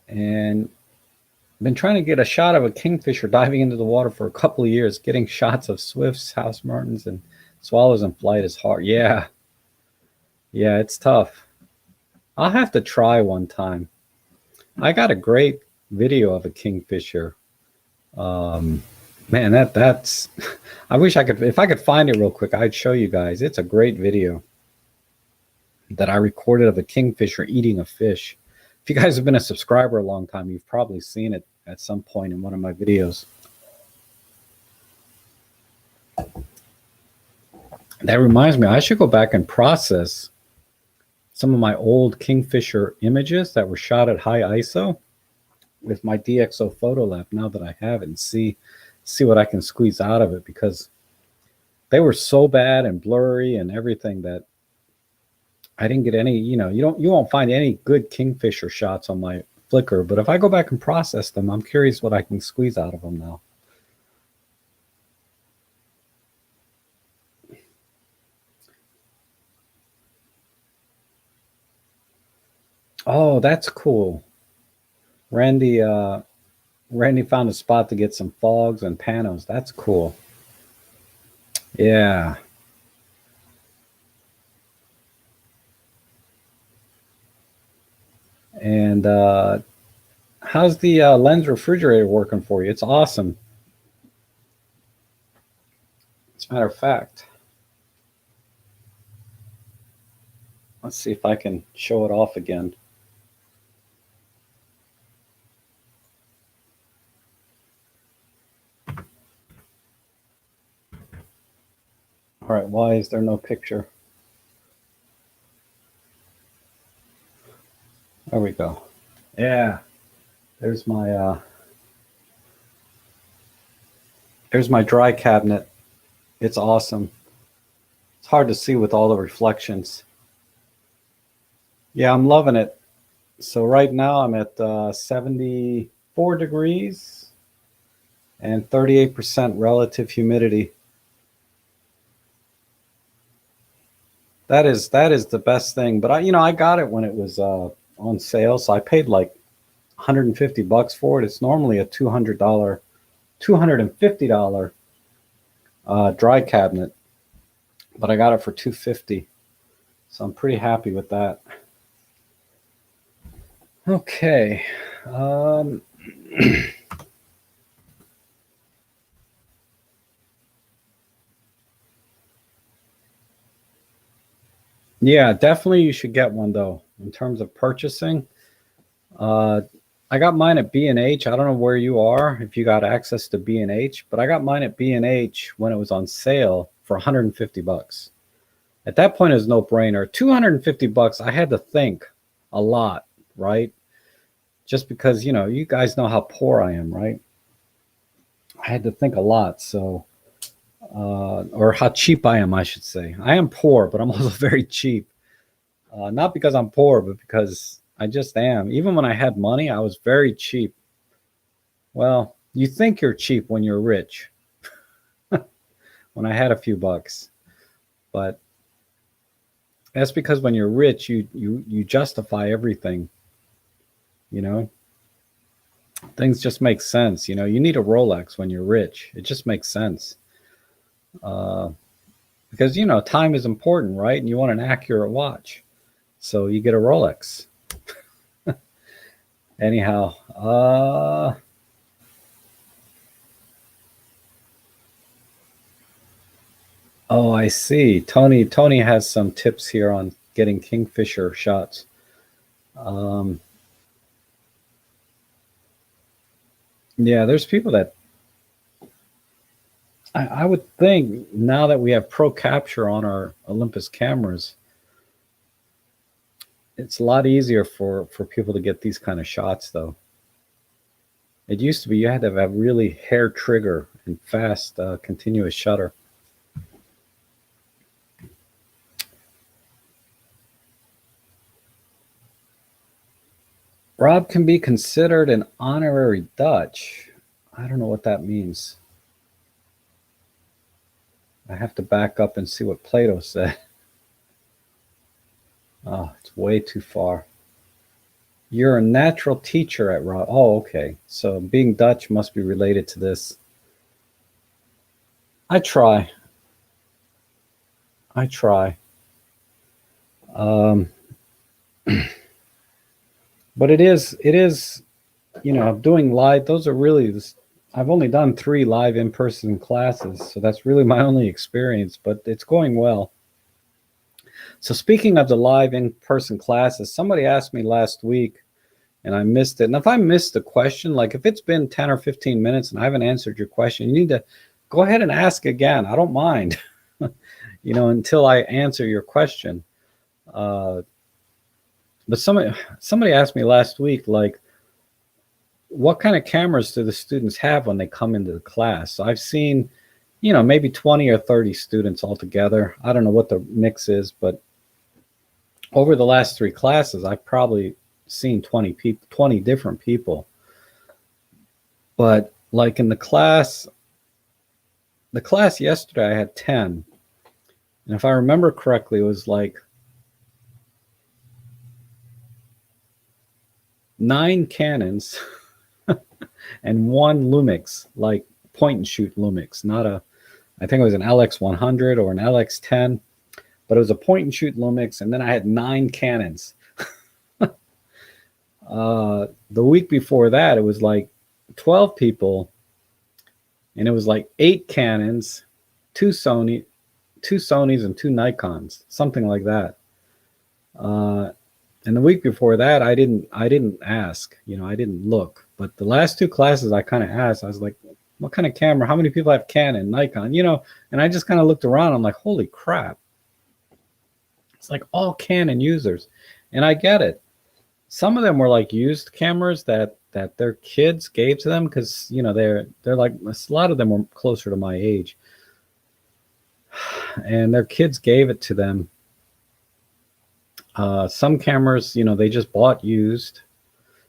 and been trying to get a shot of a kingfisher diving into the water for a couple of years. Getting shots of swifts, house martins, and swallows in flight is hard. Yeah, it's tough. I'll have to try one time. I got a great video of a kingfisher. Man, that's. I wish I could. If I could find it real quick, I'd show you guys. It's a great video that I recorded of a kingfisher eating a fish. If you guys have been a subscriber a long time, you've probably seen it at some point in one of my videos. That reminds me, I should go back and process some of my old kingfisher images that were shot at high ISO with my DxO Photolab now that I have it, and see what I can squeeze out of it, because they were so bad and blurry and everything that I didn't get any, you won't find any good kingfisher shots on my Flickr, but if I go back and process them, I'm curious what I can squeeze out of them now. Oh, that's cool. Randy found a spot to get some fogs and panos. That's cool. Yeah. And how's the lens refrigerator working for you? It's awesome. As a matter of fact, let's see if I can show it off again. All right, why is there no picture? There we go. Yeah, there's my dry cabinet. It's awesome. It's hard to see with all the reflections. Yeah, I'm loving it. So right now I'm at 74 degrees and 38% relative humidity. That is the best thing. But I got it when it was on sale, so I paid like $150 for it. It's normally a $250 dry cabinet, but I got it for $250, so I'm pretty happy with that. Okay. Yeah, definitely you should get one though. In terms of purchasing, uh, I got mine at B&H. I don't know where you are if you got access to B&H, but I got mine at B&H when it was on sale for $150. At that point, it was no brainer. $250, I had to think a lot, right? Just because you guys know how poor I am, right? I had to think a lot. So, or how cheap I am, I should say. I am poor, but I'm also very cheap. Not because I'm poor, but because I just am. Even when I had money, I was very cheap. Well, you think you're cheap when you're rich. When I had a few bucks, but that's because when you're rich, you justify everything. You know, things just make sense. You need a Rolex when you're rich. It just makes sense. Uh, because time is important, right? And you want an accurate watch, so you get a Rolex. Anyhow, oh, I see. Tony has some tips here on getting kingfisher shots. Um, yeah, there's people that I would think now that we have pro capture on our Olympus cameras, it's a lot easier for people to get these kind of shots though. It used to be you had to have really hair trigger and fast continuous shutter. Rob can be considered an honorary Dutch. I don't know what that means. I have to back up and see what Plato said. Oh, it's way too far. You're a natural teacher at Rob. Oh, okay. So being Dutch must be related to this. I try. I try. Um, but it is, doing live. Those are really, I've only done 3 live in-person classes. So that's really my only experience, but it's going well. So speaking of the live in-person classes, somebody asked me last week and I missed it. And if I missed the question, like if it's been 10 or 15 minutes and I haven't answered your question, you need to go ahead and ask again. I don't mind, until I answer your question. Uh, but somebody asked me last week, like, what kind of cameras do the students have when they come into the class? So I've seen, maybe 20 or 30 students altogether. I don't know what the mix is, but over the last 3 classes, I've probably seen 20 people, 20 different people. But like in the class yesterday, I had 10. And if I remember correctly, it was like 9 Canons and 1 Lumix, like point and shoot Lumix, I think it was an LX100 or an LX10, but it was a point and shoot Lumix. And then I had 9 Canons. The week before that, it was like 12 people, and it was like 8 Canons, 2 Sonys, and 2 Nikons, something like that. And the week before that, I didn't ask, I didn't look. But the last 2 classes, I kind of asked. I was like, what kind of camera? How many people have Canon, Nikon? And I just kind of looked around. I'm like, holy crap! It's like all Canon users, and I get it. some of them were like used cameras that their kids gave to them because they're like a lot of them were closer to my age, and their kids gave it to them. Some cameras, they just bought used.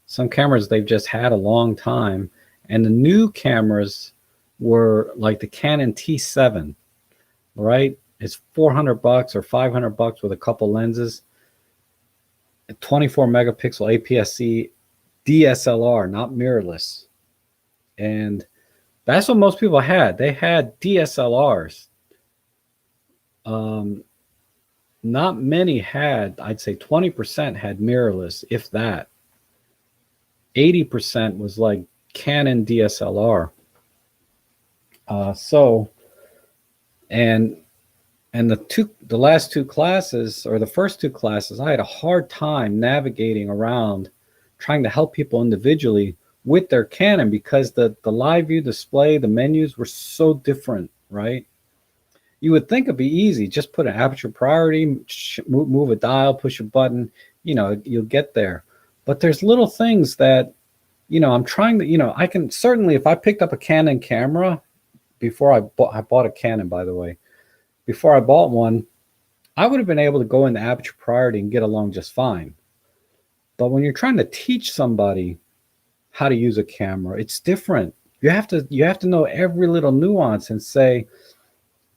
Some cameras they've just had a long time, and the new cameras were like the Canon T7, right? It's $400 or $500 with a couple lenses, a 24 megapixel APS-C DSLR, not mirrorless. And that's what most people had. They had DSLRs. Not many had, I'd say 20% had mirrorless, if that. 80% was like Canon DSLR. And the last two classes, or the first two classes, I had a hard time navigating around trying to help people individually with their Canon because the live view display, the menus were so different, right? You would think it'd be easy. Just put an aperture priority, move a dial, push a button, you'll get there. But there's little things that, I'm trying to, I can certainly, if I picked up a Canon camera before I bought a Canon, by the way, before I bought one, I would have been able to go in the aperture priority and get along just fine. But when you're trying to teach somebody how to use a camera, it's different. You have to know every little nuance and say,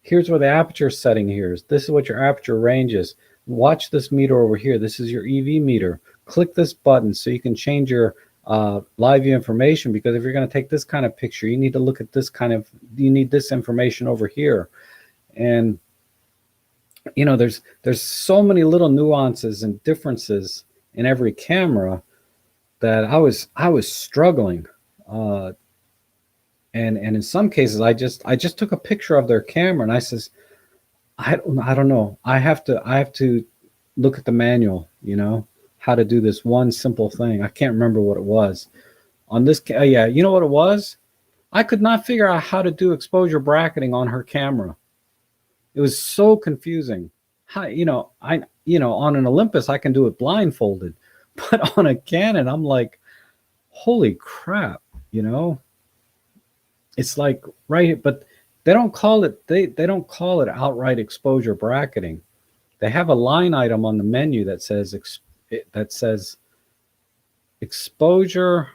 here's where the aperture setting here is. This is what your aperture range is. Watch this meter over here. This is your EV meter. Click this button so you can change your live view information, because if you're going to take this kind of picture, you need to look at you need this information over here. And there's so many little nuances and differences in every camera that I was struggling. And in some cases, I just took a picture of their camera and I says, I don't know. I have to look at the manual, how to do this one simple thing. I can't remember what it was on this. Yeah, you know what it was? I could not figure out how to do exposure bracketing on her camera. It was so confusing. How, on an Olympus, I can do it blindfolded, but on a Canon, I'm like, holy crap, It's like right, but they don't call it they don't call it outright exposure bracketing. They have a line item on the menu that says exposure.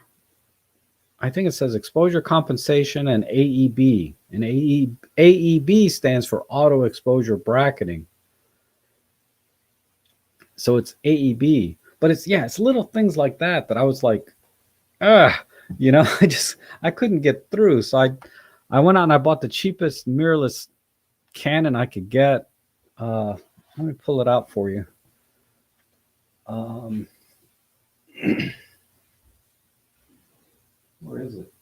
I think it says exposure compensation and AEB. And AEB stands for auto exposure bracketing. So it's AEB. But it's little things like that I was like, I couldn't get through. So I went out and I bought the cheapest mirrorless Canon I could get. Let me pull it out for you. Where is it?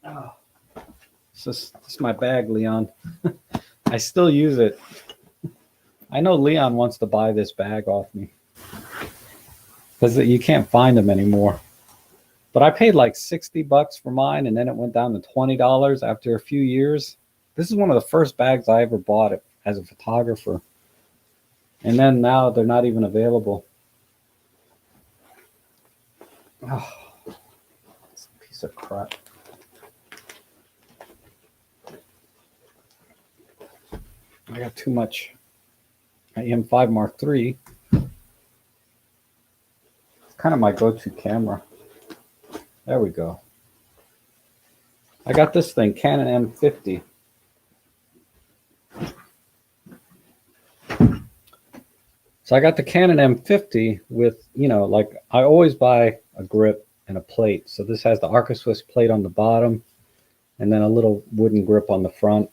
Oh, this is my bag, Leon. I still use it. I know Leon wants to buy this bag off me because you can't find them anymore. But I paid like $60 for mine, and then it went down to $20 after a few years. This is one of the first bags I ever bought it as a photographer. And then now they're not even available. Oh, it's a piece of crap. I got too much M5 Mark III. It's kind of my go-to camera. There we go. I got this thing, Canon M50. So I got the Canon M50 with, like I always buy a grip and a plate. So this has the Arca Swiss plate on the bottom and then a little wooden grip on the front.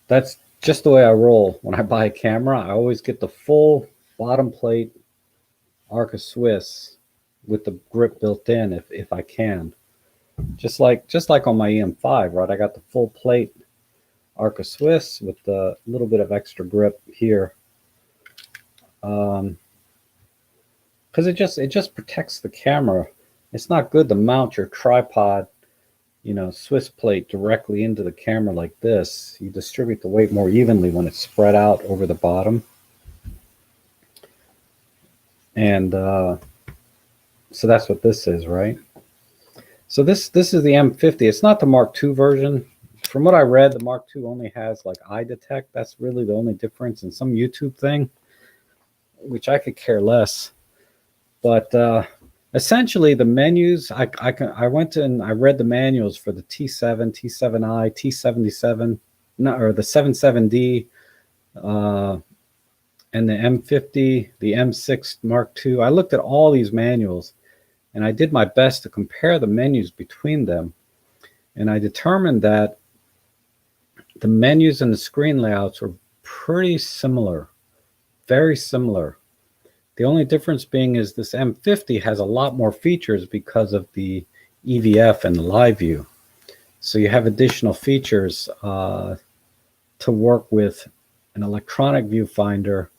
That's just the way I roll. When I buy a camera, I always get the full bottom plate Arca Swiss with the grip built in if I can. Just like on my EM5, right? I got the full plate Arca Swiss with the little bit of extra grip here, because it just protects the camera. It's not good to mount your tripod Swiss plate directly into the camera like this, you distribute the weight more evenly when it's spread out over the bottom. And so that's what this is, right? So this is the M50. It's not the Mark II version. From what I read, the Mark II only has like eye detect. That's really the only difference in some YouTube thing, which I could care less. But essentially, the menus, I went and I read the manuals for the T7, T7i, T77, or the 77D, and the M50, the M6 Mark II. I looked at all these manuals, and I did my best to compare the menus between them. And I determined that the menus and the screen layouts were pretty similar, very similar. The only difference being is this M50 has a lot more features because of the EVF and the live view. So you have additional features to work with an electronic viewfinder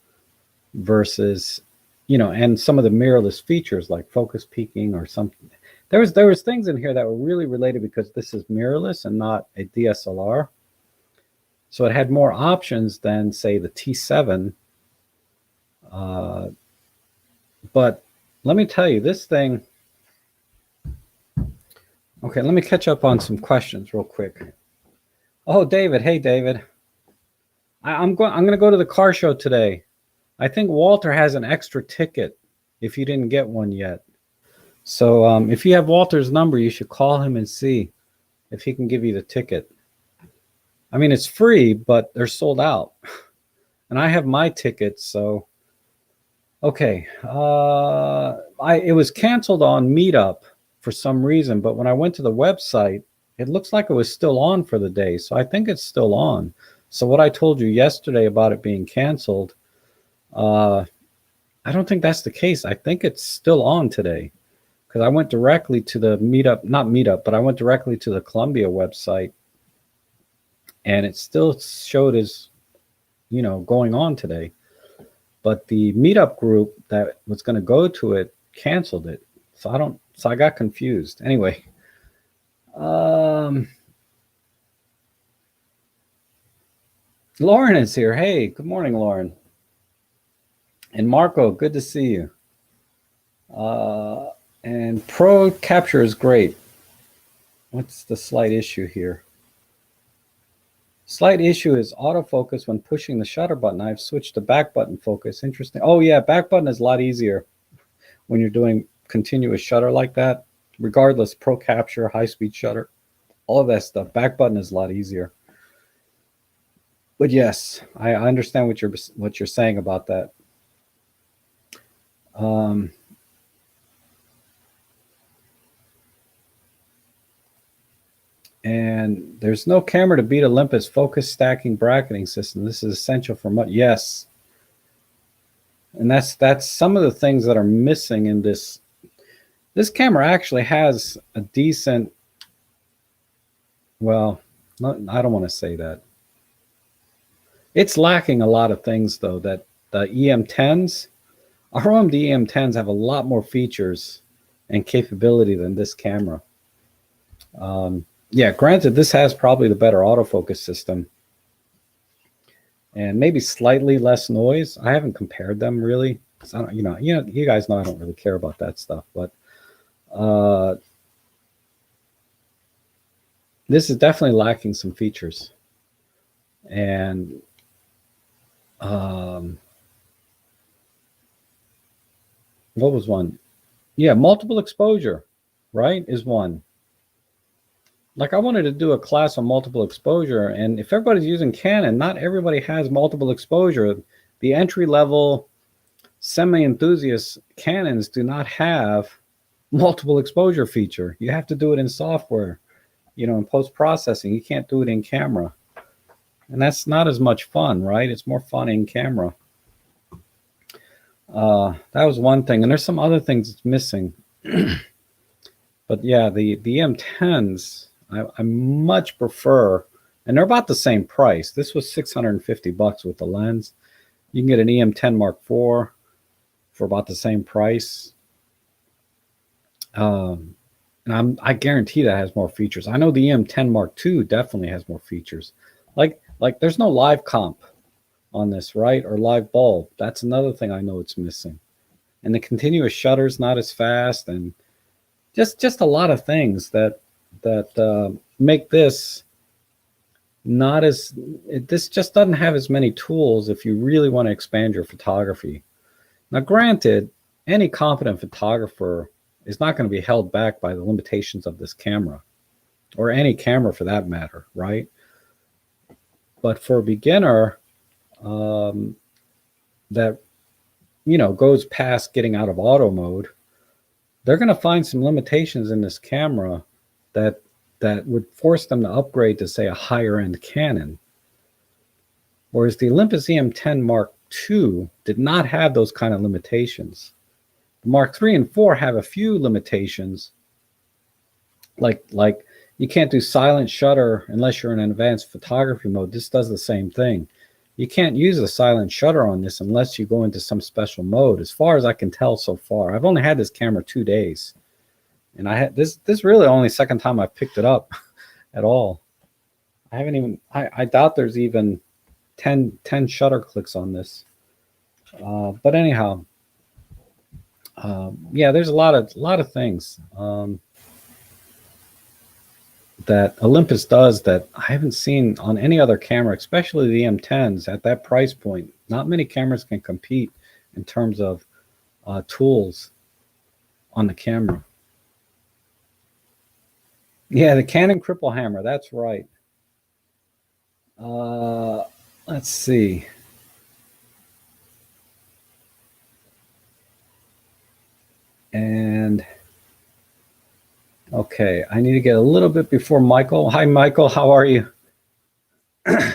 versus, and some of the mirrorless features like focus peaking or something. There was things in here that were really related because this is mirrorless and not a DSLR. So it had more options than, say, the T7. But let me tell you, this thing. Okay, let me catch up on some questions real quick. Oh, David. Hey, David. I'm going to go to the car show today. I think Walter has an extra ticket if you didn't get one yet. So if you have Walter's number, you should call him and see if he can give you the ticket. I mean, it's free, but they're sold out. And I have my tickets, so okay. It was canceled on Meetup for some reason, but when I went to the website, it looks like it was still on for the day. So I think it's still on. So what I told you yesterday about it being canceled, I don't think that's the case. I think it's still on today because I went directly to the not Meetup, but I went directly to the Columbia website, and it still showed as, going on today. But the Meetup group that was going to go to it canceled it. So I got confused. Anyway, Lauren is here. Hey, good morning, Lauren. And Marco, good to see you. And Pro Capture is great. What's the slight issue here? Slight issue is autofocus when pushing the shutter button. I've switched to back button focus. Interesting. Oh yeah, back button is a lot easier when you're doing continuous shutter like that. Regardless, Pro Capture, high-speed shutter, all of that stuff. Back button is a lot easier. But yes, I understand what you're saying about that. And there's no camera to beat Olympus focus stacking bracketing system. This is essential for yes. And that's some of the things that are missing in this. This camera actually has a decent, well, I don't want to say that. It's lacking a lot of things though, that the EM10s, our OMD EM10s have a lot more features and capability than this camera. Yeah, granted, this has probably the better autofocus system and maybe slightly less noise. I haven't compared them really. I don't, you guys know I don't really care about that stuff, but this is definitely lacking some features. And what was one? Yeah, multiple exposure, right, is one. Like I wanted to do a class on multiple exposure, and if everybody's using Canon, not everybody has multiple exposure. The entry-level semi-enthusiast Canons do not have multiple exposure feature. You have to do it in software, in post-processing. You can't do it in camera. And that's not as much fun, right? It's more fun in camera. That was one thing. And there's some other things it's missing. But yeah, the M10s, I much prefer, and they're about the same price. This was $650 with the lens. You can get an EM10 Mark IV for about the same price. and I guarantee that has more features. I know the EM10 Mark II definitely has more features. Like there's no live comp on this, right? Or live bulb. That's another thing I know it's missing. And the continuous shutter's not as fast, and just a lot of things that make this not as this just doesn't have as many tools if you really want to expand your photography. Now, granted, any competent photographer is not going to be held back by the limitations of this camera, or any camera for that matter, right? But for a beginner that goes past getting out of auto mode, they're going to find some limitations in this camera that would force them to upgrade to, say, a higher end Canon. Whereas the Olympus EM10 Mark II did not have those kind of limitations. The Mark III and IV have a few limitations, like you can't do silent shutter unless you're in an advanced photography mode. This does the same thing. You can't use a silent shutter on this unless you go into some special mode, as far as I can tell so far. I've only had this camera 2 days, and I had this really only second time I've picked it up at all. I haven't even, I doubt there's even 10 shutter clicks on this. But anyhow, yeah, there's a lot of things that Olympus does that I haven't seen on any other camera, especially the M10s at that price point. Not many cameras can compete in terms of tools on the camera. Yeah, the Canon Cripple Hammer, that's right. Let's see. And okay, I need to get a little bit before Michael. Hi, Michael, how are you? I'm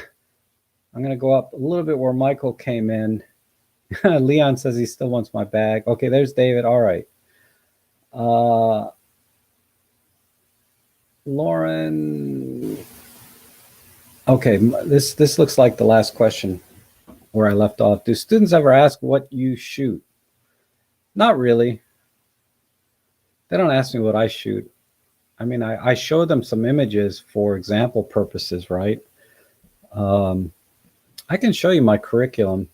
going to go up a little bit where Michael came in. Leon says he still wants my bag. Okay, there's David. All right. Lauren. Okay, this looks like the last question where I left off. Do students ever ask what you shoot? Not really. They don't ask me what I shoot. I mean, I show them some images for example purposes, right? I can show you my curriculum.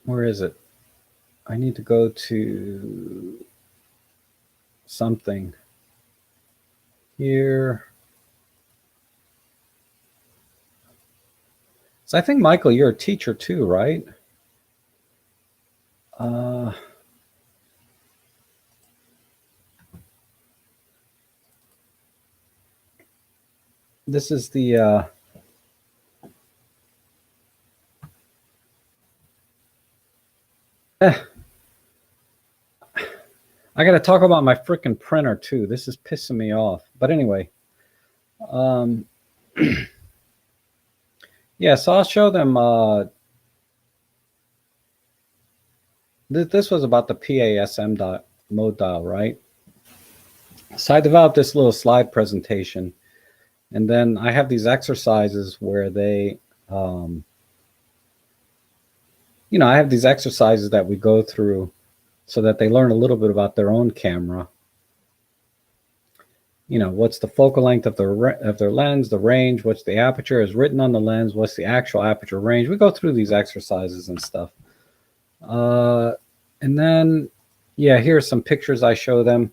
Where is it? I need to go to something here. So I think, Michael, you're a teacher too, right? This is the I got to talk about my freaking printer too. This is pissing me off. But anyway, yeah, so I'll show them. This was about the PASM mode dial, right? So I developed this little slide presentation, and then I have these exercises where they, I have these exercises that we go through so that they learn a little bit about their own camera. What's the focal length of their lens, the range, what's the aperture is written on the lens, what's the actual aperture range. We go through these exercises and stuff. And then, yeah, here's some pictures I show them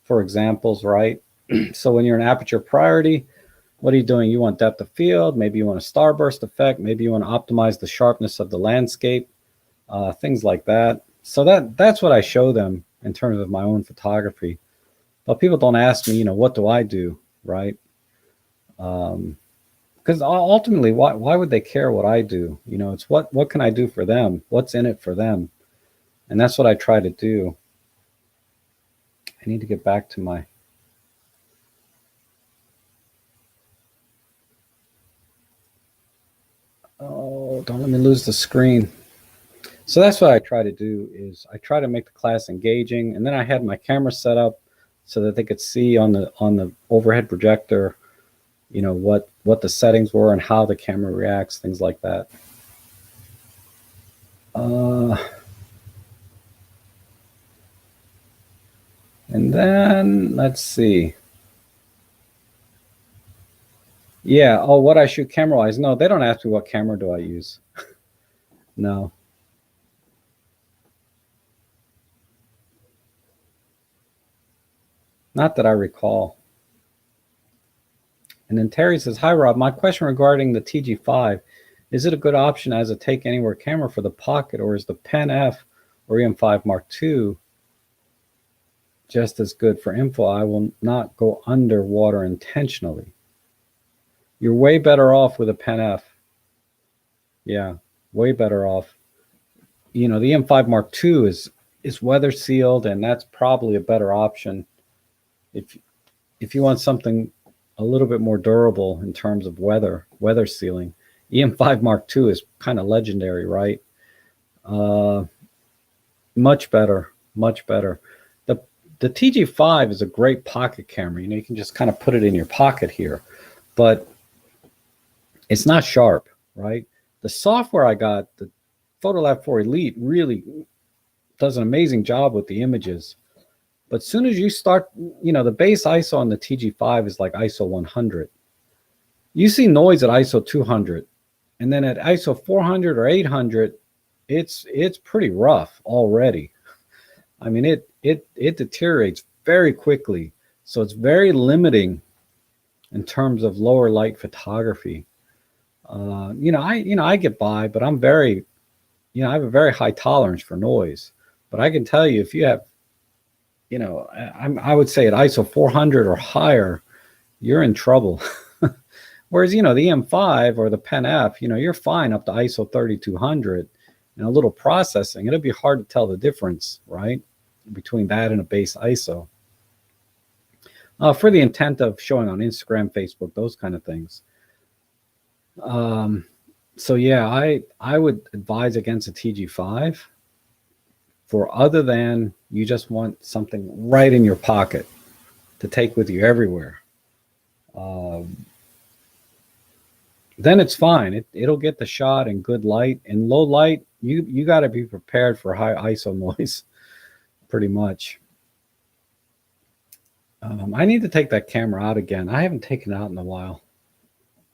for examples, right? So when you're in aperture priority, what are you doing? You want depth of field, maybe you want a starburst effect, maybe you want to optimize the sharpness of the landscape, things like that. So that's what I show them in terms of my own photography. But people don't ask me, what do I do, right? Because ultimately, why would they care what I do? It's what can I do for them? What's in it for them? And that's what I try to do. I need to get back to my... Oh, don't let me lose the screen. So that's what I try to do, is I try to make the class engaging. And then I had my camera set up so that they could see on the overhead projector, what the settings were and how the camera reacts, things like that. And then let's see. Yeah. Oh, what I shoot camera wise? No, they don't ask me what camera do I use. No. Not that I recall. And then Terry says, "Hi Rob, my question regarding the TG5, is it a good option as a take anywhere camera for the pocket, or is the Pen F or EM5 Mark II just as good for info? I will not go underwater intentionally." You're way better off with a Pen F. Yeah, way better off. You know, the M5 Mark II is weather sealed, and that's probably a better option if you want something a little bit more durable in terms of weather sealing. EM5 Mark II is kind of legendary, right? Uh, much better, much better. The TG5 is a great pocket camera. You know, you can just kind of put it in your pocket here, but it's not sharp, right? The software I got, the Photolab 4 Elite, really does an amazing job with the images. But as soon as you start, you know, the base ISO on the TG5 is like ISO 100. You see noise at ISO 200, and then at ISO 400 or 800, it's pretty rough already. I mean, it deteriorates very quickly, so it's very limiting in terms of lower light photography. I get by, but I'm very, I have a very high tolerance for noise. But I can tell you, if you have, I would say at ISO 400 or higher, you're in trouble. Whereas, the EM5 or the Pen F, you're fine up to ISO 3200 and a little processing. It'll be hard to tell the difference, right, between that and a base ISO. For the intent of showing on Instagram, Facebook, those kind of things. So yeah, I would advise against a TG5 for other than you just want something right in your pocket to take with you everywhere. Then it's fine. It'll get the shot in good light. In low light, you got to be prepared for high ISO noise, pretty much. I need to take that camera out again. I haven't taken it out in a while.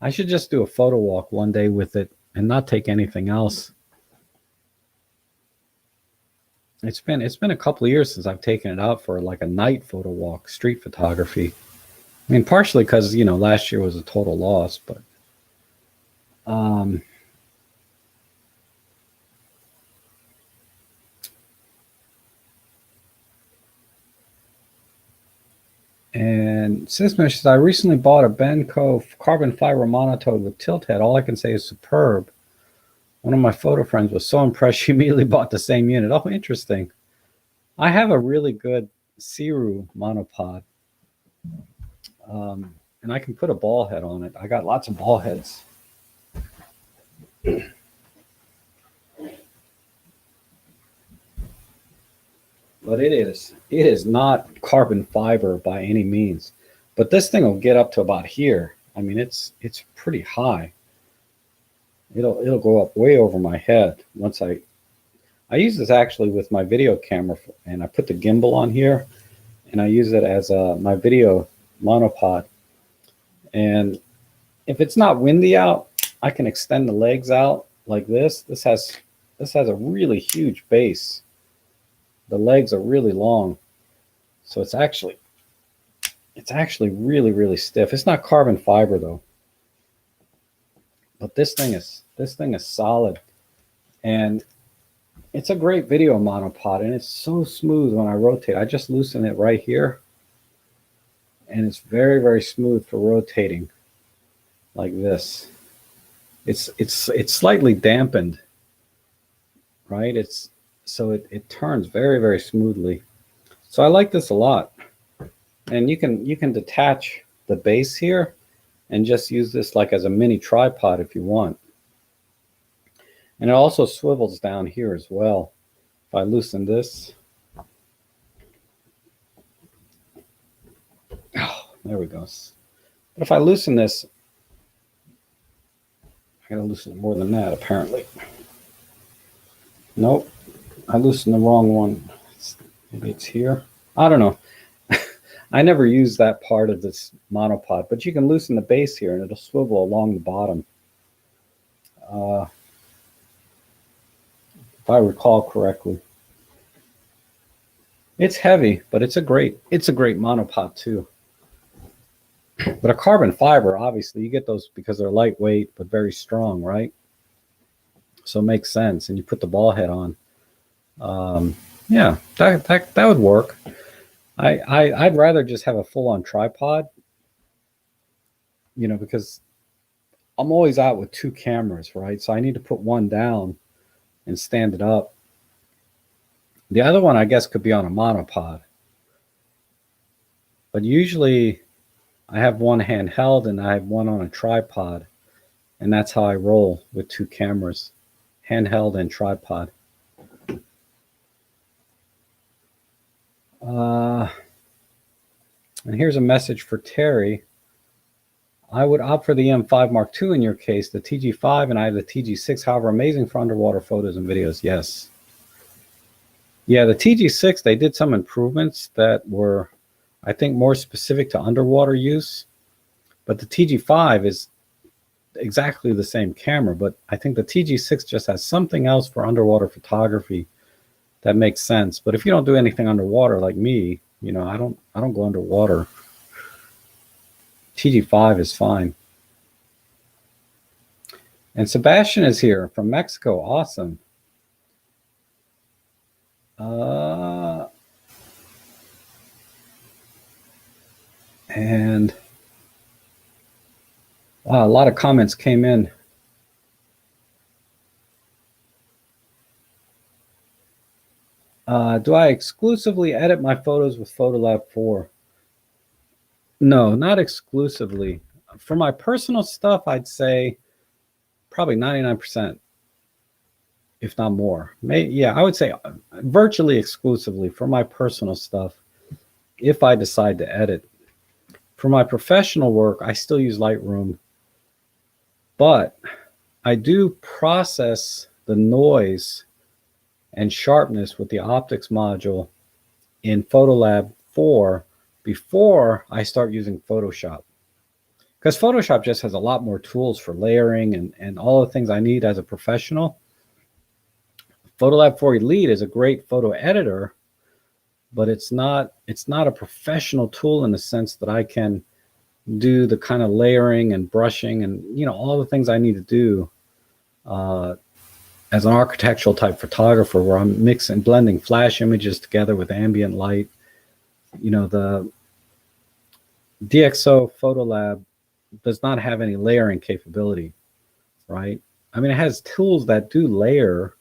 I should just do a photo walk one day with it and not take anything else. It's been a couple of years since I've taken it out for like a night photo walk, street photography. I mean, partially because, last year was a total loss, but and Sismish says, I recently bought a Benco carbon fiber monotone with tilt head. All I can say is superb. One of my photo friends was so impressed she immediately bought the same unit. Oh, interesting. I have a really good Siru monopod. And I can put a ball head on it. I got lots of ball heads. But it is not carbon fiber by any means. But this thing will get up to about here. I mean, it's pretty high. It'll go up way over my head once I use this actually with my video camera, and I put the gimbal on here, and I use it as my video monopod. And if it's not windy out, I can extend the legs out like this. This has a really huge base. The legs are really long, so it's actually really, really stiff. It's not carbon fiber though, but this thing is solid, and it's a great video monopod, and it's so smooth when I rotate. I just loosen it right here, and it's very, very smooth for rotating like this. It's slightly dampened, right? So it turns very, very smoothly. So I like this a lot. And you can detach the base here and just use this like as a mini tripod if you want. And it also swivels down here as well. If I loosen this, oh, there we go. But if I loosen this, I gotta loosen it more than that apparently. Nope, I loosened the wrong one. Maybe it's here. I don't know. I never use that part of this monopod, but you can loosen the base here and it'll swivel along the bottom. If I recall correctly. It's heavy, but it's a great monopod too. But a carbon fiber, obviously, you get those because they're lightweight but very strong, right? So it makes sense. And you put the ball head on. Yeah, that would work. I'd rather just have a full-on tripod, because I'm always out with two cameras, right? So I need to put one down and stand it up. The other one, I guess, could be on a monopod. But usually I have one handheld and I have one on a tripod. And that's how I roll with two cameras, handheld and tripod. And here's a message for Terry. I would opt for the M5 Mark II in your case, the TG5, and I have the TG6, however, amazing for underwater photos and videos. Yes. Yeah, the TG6, they did some improvements that were, I think, more specific to underwater use. But the TG5 is exactly the same camera, but I think the TG6 just has something else for underwater photography that makes sense. But if you don't do anything underwater like me, I don't go underwater. TG5 is fine. And Sebastian is here from Mexico. Awesome. And wow, a lot of comments came in. Do I exclusively edit my photos with Photolab 4? No, not exclusively. For my personal stuff, I'd say probably 99%, if not more. I would say virtually exclusively for my personal stuff, if I decide to edit. For my professional work, I still use Lightroom, but I do process the noise and sharpness with the optics module in Photolab 4 before I start using Photoshop. Because Photoshop just has a lot more tools for layering and all the things I need as a professional. Photolab 4 Elite is a great photo editor, but it's not a professional tool in the sense that I can do the kind of layering and brushing and all the things I need to do as an architectural type photographer, where I'm mixing, blending flash images together with ambient light. The DxO Photolab does not have any layering capability, right? I mean, it has tools that do layer,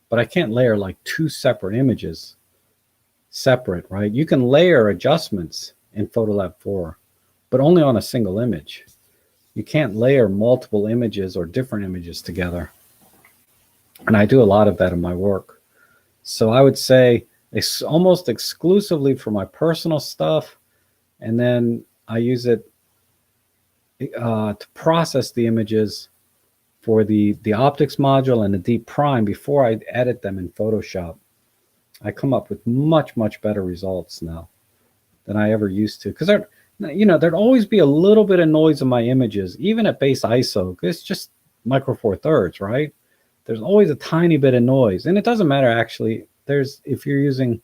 but I can't layer like two separate images separate, right? You can layer adjustments in Photolab 4, but only on a single image. You can't layer multiple images or different images together. And I do a lot of that in my work. So I would say it's almost exclusively for my personal stuff. And then I use it to process the images for the optics module and the deep prime before I edit them in Photoshop. I come up with much, much better results now than I ever used to. Because there'd always be a little bit of noise in my images, even at base ISO. It's just micro four thirds, right? There's always a tiny bit of noise. And it doesn't matter, actually. If you're using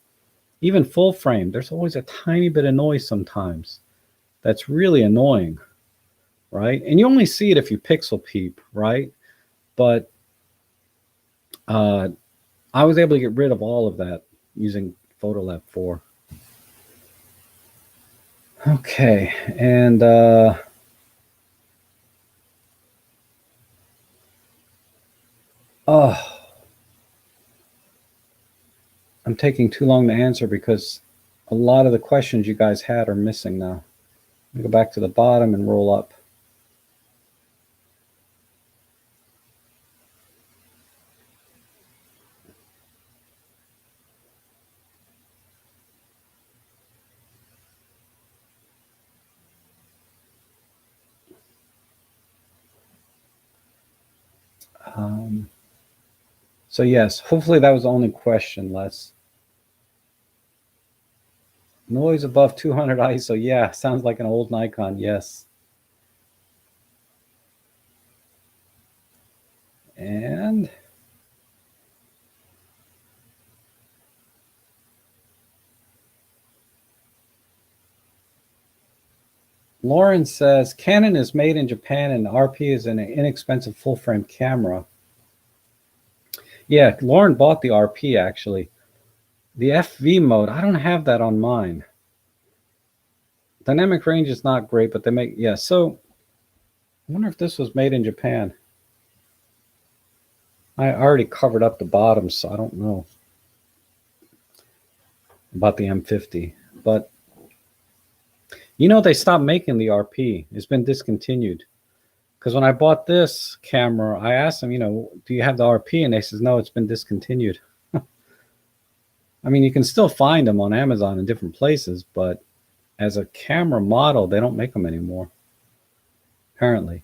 even full frame, there's always a tiny bit of noise sometimes. That's really annoying, right? And you only see it if you pixel peep, right? But I was able to get rid of all of that using Photolab 4. Okay, and I'm taking too long to answer because a lot of the questions you guys had are missing now. Let me go back to the bottom and roll up. So yes, hopefully that was the only question, Les. Noise above 200 ISO. Yeah, sounds like an old Nikon. Yes. And Lauren says Canon is made in Japan and RP is an inexpensive full frame camera. Yeah, Lauren bought the RP actually. The FV mode, I don't have that on mine. Dynamic range is not great, but they make, yeah. So I wonder if this was made in Japan. I already covered up the bottom, so I don't know about the M50. But you know, they stopped making the RP. It's been discontinued. Because when I bought this camera, I asked them, you know, do you have the RP? And they says, no, it's been discontinued. I mean, you can still find them on Amazon in different places, but as a camera model, they don't make them anymore, apparently.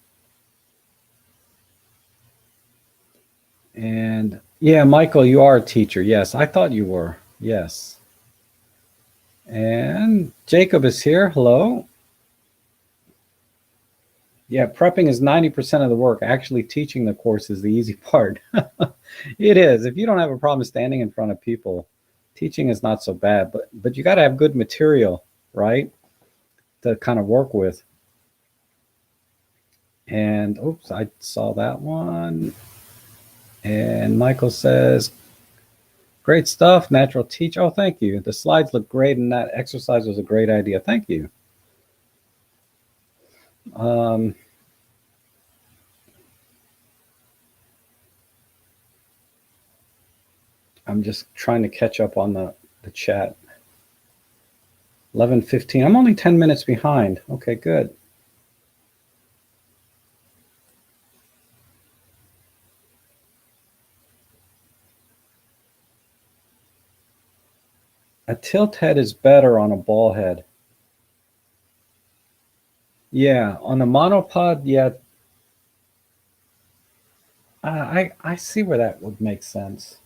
And yeah, Michael, you are a teacher. Yes, I thought you were. Yes. And Jacob is here. Hello. Yeah, prepping is 90% of the work. Actually, teaching the course is the easy part. It is. If you don't have a problem standing in front of people, teaching is not so bad. But you got to have good material, right, to kind of work with. And oops, I saw that one. And Michael says, great stuff, natural teach. Oh, thank you. The slides look great, and that exercise was a great idea. Thank you. I'm just trying to catch up on the chat. 11:15. I'm only 10 minutes behind. Okay, good. A tilt head is better on a ball head. Yeah, on a monopod, yeah. I see where that would make sense.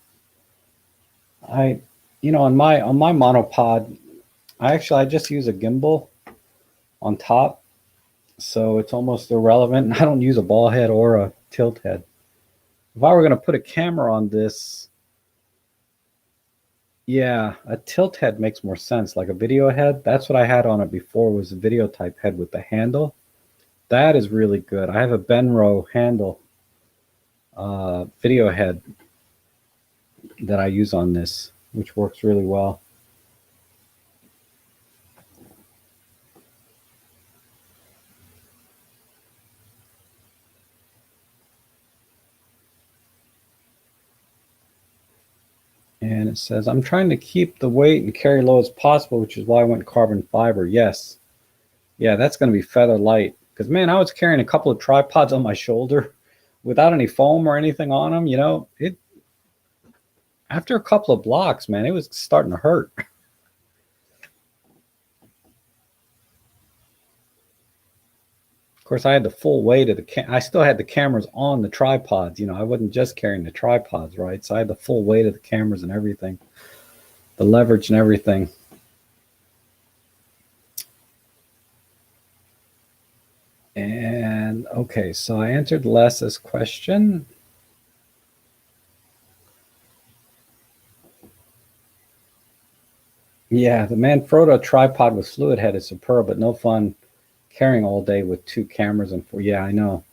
You know, on my monopod, I just use a gimbal on top, so it's almost irrelevant. I don't use a ball head or a tilt head. If I were going to put a camera on this, yeah, a tilt head makes more sense, like a video head. That's what I had on it before, was a video type head with the handle. That is really good. I have a Benro handle video head that I use on this, which works really well. And it says, I'm trying to keep the weight and carry low as possible, which is why I went carbon fiber. Yes. Yeah, that's going to be feather light. Because, man, I was carrying a couple of tripods on my shoulder without any foam or anything on them. You know, after a couple of blocks, man, it was starting to hurt. Of course, I had the full weight of I still had the cameras on the tripods. You know, I wasn't just carrying the tripods, right? So I had the full weight of the cameras and everything, the leverage and everything. And okay, so I answered Les's question. Yeah, the Manfrotto tripod with fluid head is superb, but no fun carrying all day with two cameras and four. Yeah, I know.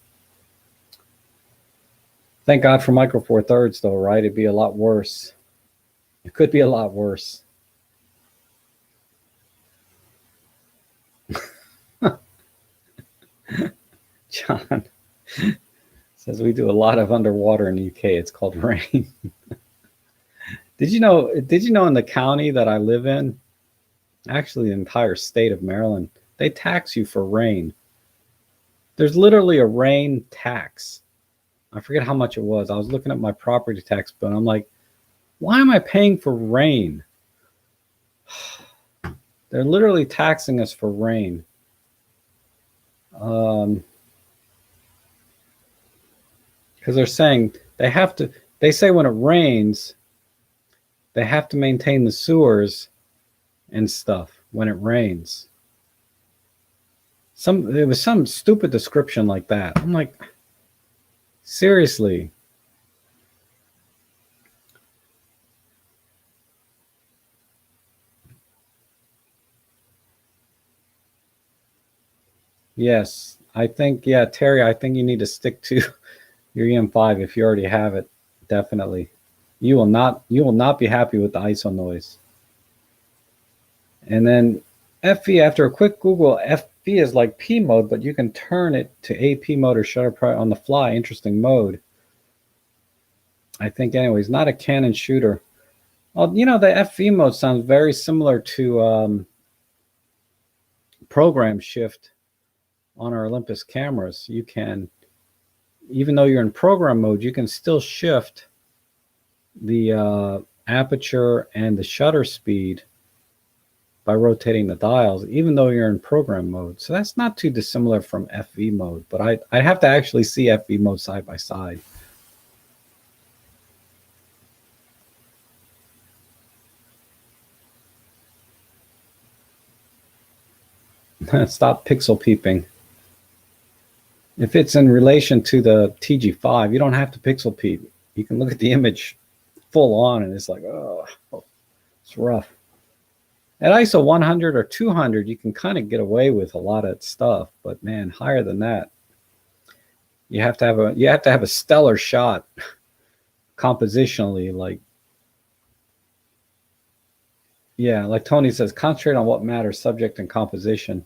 Thank God for Micro Four Thirds, though, right? It'd be a lot worse. It could be a lot worse. John says we do a lot of underwater in the UK. It's called rain. Did you know in the county that I live in, actually the entire state of Maryland, they tax you for rain. There's literally a rain tax. I forget how much it was. I was looking at my property tax bill and I'm like, why am I paying for rain? They're literally taxing us for rain. Because they're saying they say when it rains, they have to maintain the sewers and stuff. when it rains. There was some stupid description like that. I'm like, seriously. Yes, I think, yeah, Terry, I think you need to stick to your EM5 if you already have it. Definitely. You will not be happy with the ISO noise. And then FV, after a quick Google, FV is like P mode, but you can turn it to AP mode or shutter on the fly. Interesting mode. I think, anyways, not a Canon shooter. Well, you know, the FV mode sounds very similar to program shift on our Olympus cameras. You can, even though you're in program mode, you can still shift the aperture and the shutter speed by rotating the dials, even though you're in program mode. So that's not too dissimilar from FV mode, but I'd have to actually see FV mode side by side. Stop pixel peeping. If it's in relation to the TG5, you don't have to pixel peep. You can look at the image full on and it's like, oh, it's rough. At ISO 100 or 200, you can kind of get away with a lot of stuff, but man, higher than that, you have to have a stellar shot compositionally. Like, yeah, like Tony says, concentrate on what matters, subject and composition.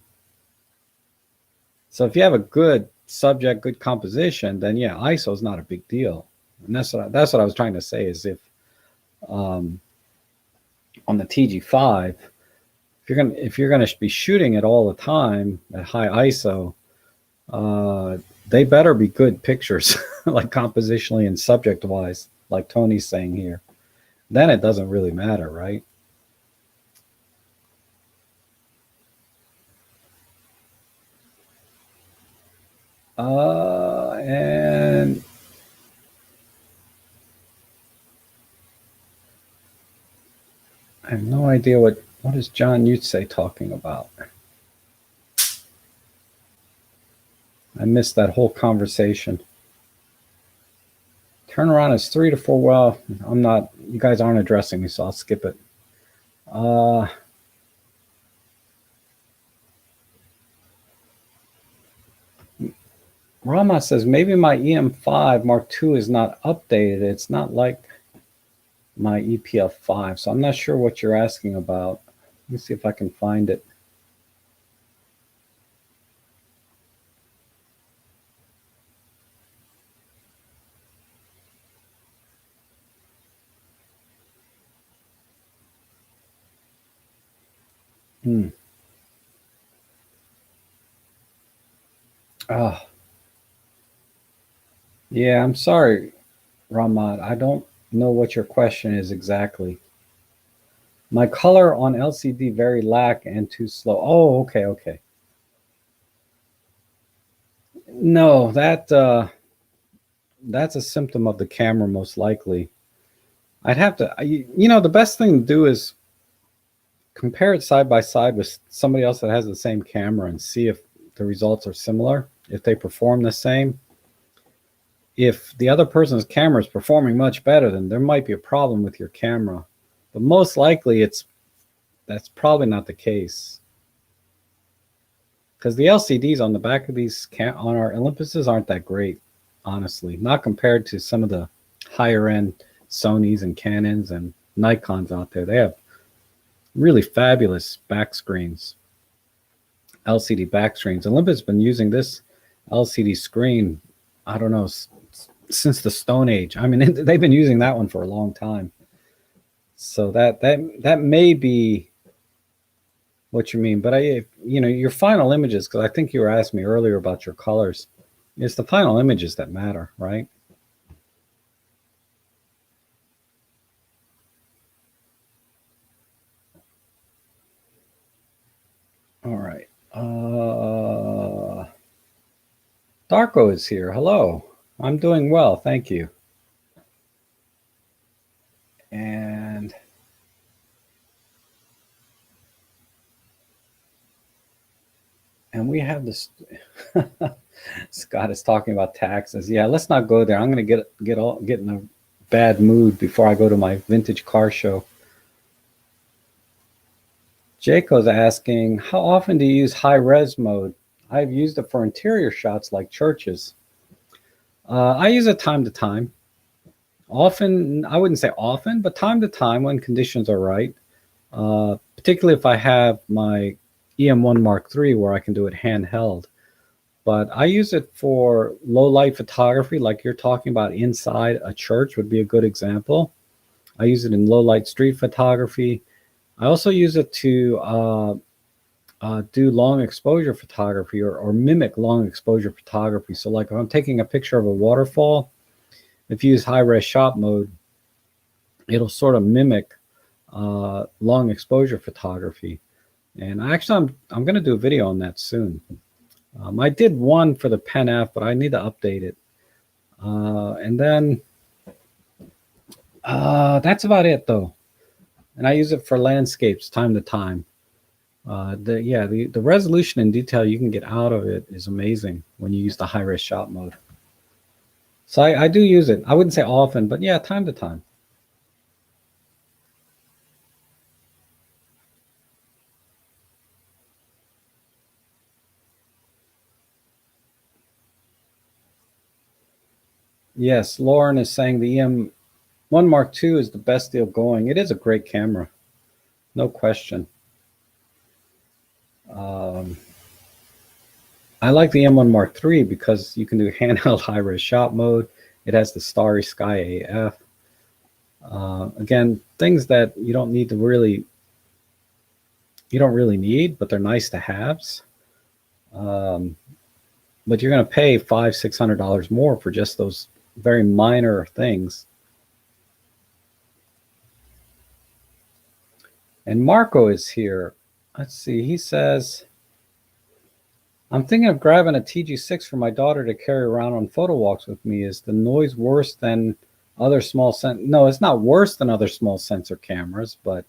So if you have a good subject, good composition, then yeah, ISO is not a big deal. And that's what I was trying to say is if on the TG5, if you're gonna be shooting it all the time at high ISO, they better be good pictures, like compositionally and subject wise, like Tony's saying here. Then it doesn't really matter, right? And I have no idea what is John Yutze talking about. I missed that whole conversation. Turnaround is 3 to 4. Well, I'm not. You guys aren't addressing me, so I'll skip it. Rama says maybe my EM5 Mark II is not updated. It's not like my EPF5, so I'm not sure what you're asking about. Let me see if I can find it. Oh, yeah, I'm sorry, Ramad. I don't know what your question is exactly. My color on LCD very lack and too slow. Oh, okay. No, that's a symptom of the camera most likely. I'd have to, the best thing to do is compare it side by side with somebody else that has the same camera and see if the results are similar, if they perform the same. If the other person's camera is performing much better, then there might be a problem with your camera. But most likely that's probably not the case. Because the LCDs on the back of these on our Olympuses aren't that great, honestly. Not compared to some of the higher end Sonys and Canons and Nikons out there. They have really fabulous back screens, LCD back screens. Olympus has been using this LCD screen, I don't know, since the Stone Age. I mean, they've been using that one for a long time. So that may be what you mean. But your final images, because I think you were asking me earlier about your colors. It's the final images that matter, right? All right. Darko is here. Hello. I'm doing well, thank you. And And we have this. Scott is talking about taxes. Yeah, let's not go there. I'm going to get in a bad mood before I go to my vintage car show. Jaco's asking, how often do you use high res mode? I've used it for interior shots like churches. I use it time to time. Often, I wouldn't say often, but time to time when conditions are right. Particularly if I have my EM1 Mark III where I can do it handheld. But I use it for low light photography, like you're talking about inside a church would be a good example. I use it in low light street photography. I also use it to do long exposure photography or mimic long exposure photography. So like if I'm taking a picture of a waterfall, if you use high res shot mode, it'll sort of mimic long exposure photography. And actually, I'm going to do a video on that soon. I did one for the Pen F, but I need to update it. And then that's about it, though. And I use it for landscapes time to time. The resolution and detail you can get out of it is amazing when you use the high res shot mode. So I do use it. I wouldn't say often, but yeah, time to time. Yes, Lauren is saying the EM1 Mark II is the best deal going. It is a great camera, no question. I like the M1 Mark III because you can do handheld high-res shot mode. It has the Starry Sky AF. Again, things that you don't really need, but they're nice to haves. But you're going to pay $500-$600 more for just those very minor things. And Marco is here. Let's see. He says, I'm thinking of grabbing a TG6 for my daughter to carry around on photo walks with me. Is the noise worse than other small No, it's not worse than other small sensor cameras, but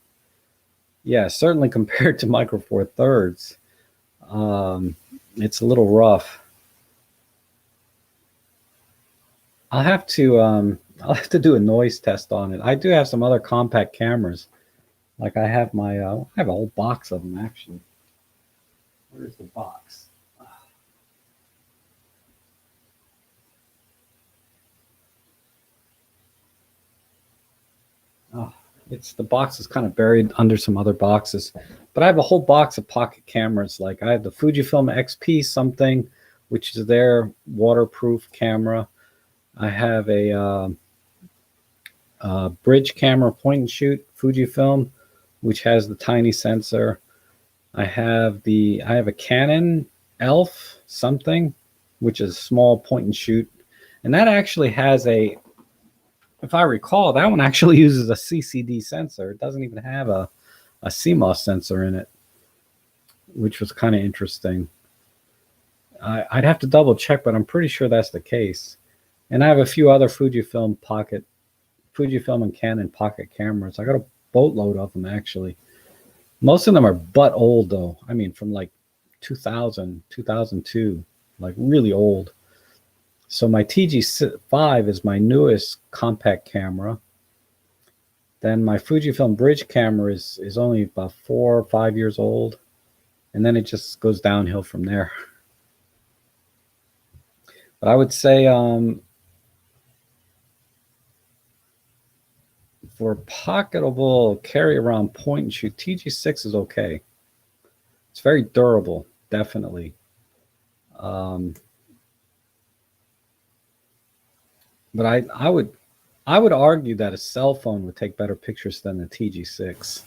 yeah, certainly compared to Micro Four Thirds, it's a little rough. I'll have to do a noise test on it. I do have some other compact cameras. Like I have my I have a whole box of them actually. Where's the box? Oh, the box is kind of buried under some other boxes. But I have a whole box of pocket cameras. Like I have the Fujifilm XP something, which is their waterproof camera. I have a bridge camera point and shoot Fujifilm, which has the tiny sensor. I have a Canon ELPH something, which is a small point and shoot. And that actually has if I recall, that one actually uses a CCD sensor. It doesn't even have a CMOS sensor in it, which was kind of interesting. I'd have to double check, but I'm pretty sure that's the case. And I have a few other Fujifilm and Canon pocket cameras. I got a boatload of them, actually. Most of them are butt old, though. I mean, from like 2000, 2002, like really old. So my TG5 is my newest compact camera. Then my Fujifilm bridge camera is only about 4 or 5 years old. And then it just goes downhill from there. But I would say for pocketable carry around point and shoot, TG6 is okay. It's very durable, definitely. But I would argue that a cell phone would take better pictures than the TG6.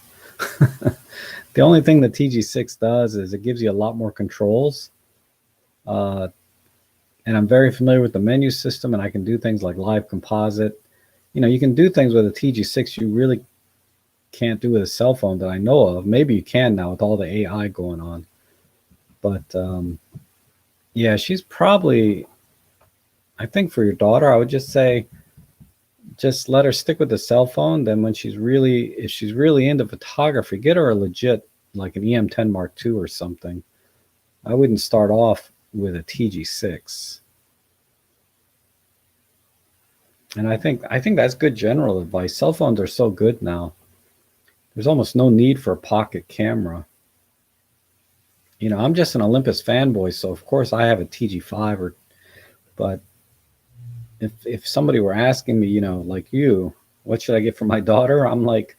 The only thing the TG6 does is it gives you a lot more controls. And I'm very familiar with the menu system, and I can do things like live composite. You know, you can do things with a TG6 you really can't do with a cell phone that I know of. Maybe you can now with all the AI going on. But yeah, she's probably, I think for your daughter, I would just say, just let her stick with the cell phone. Then when if she's really into photography, get her a legit, like an EM10 Mark II or something. I wouldn't start off with a TG6. And I think that's good general advice. Cell phones are so good now. There's almost no need for a pocket camera. I'm just an Olympus fanboy, so of course I have a TG5 but if somebody were asking me, like you, what should I get for my daughter? I'm like,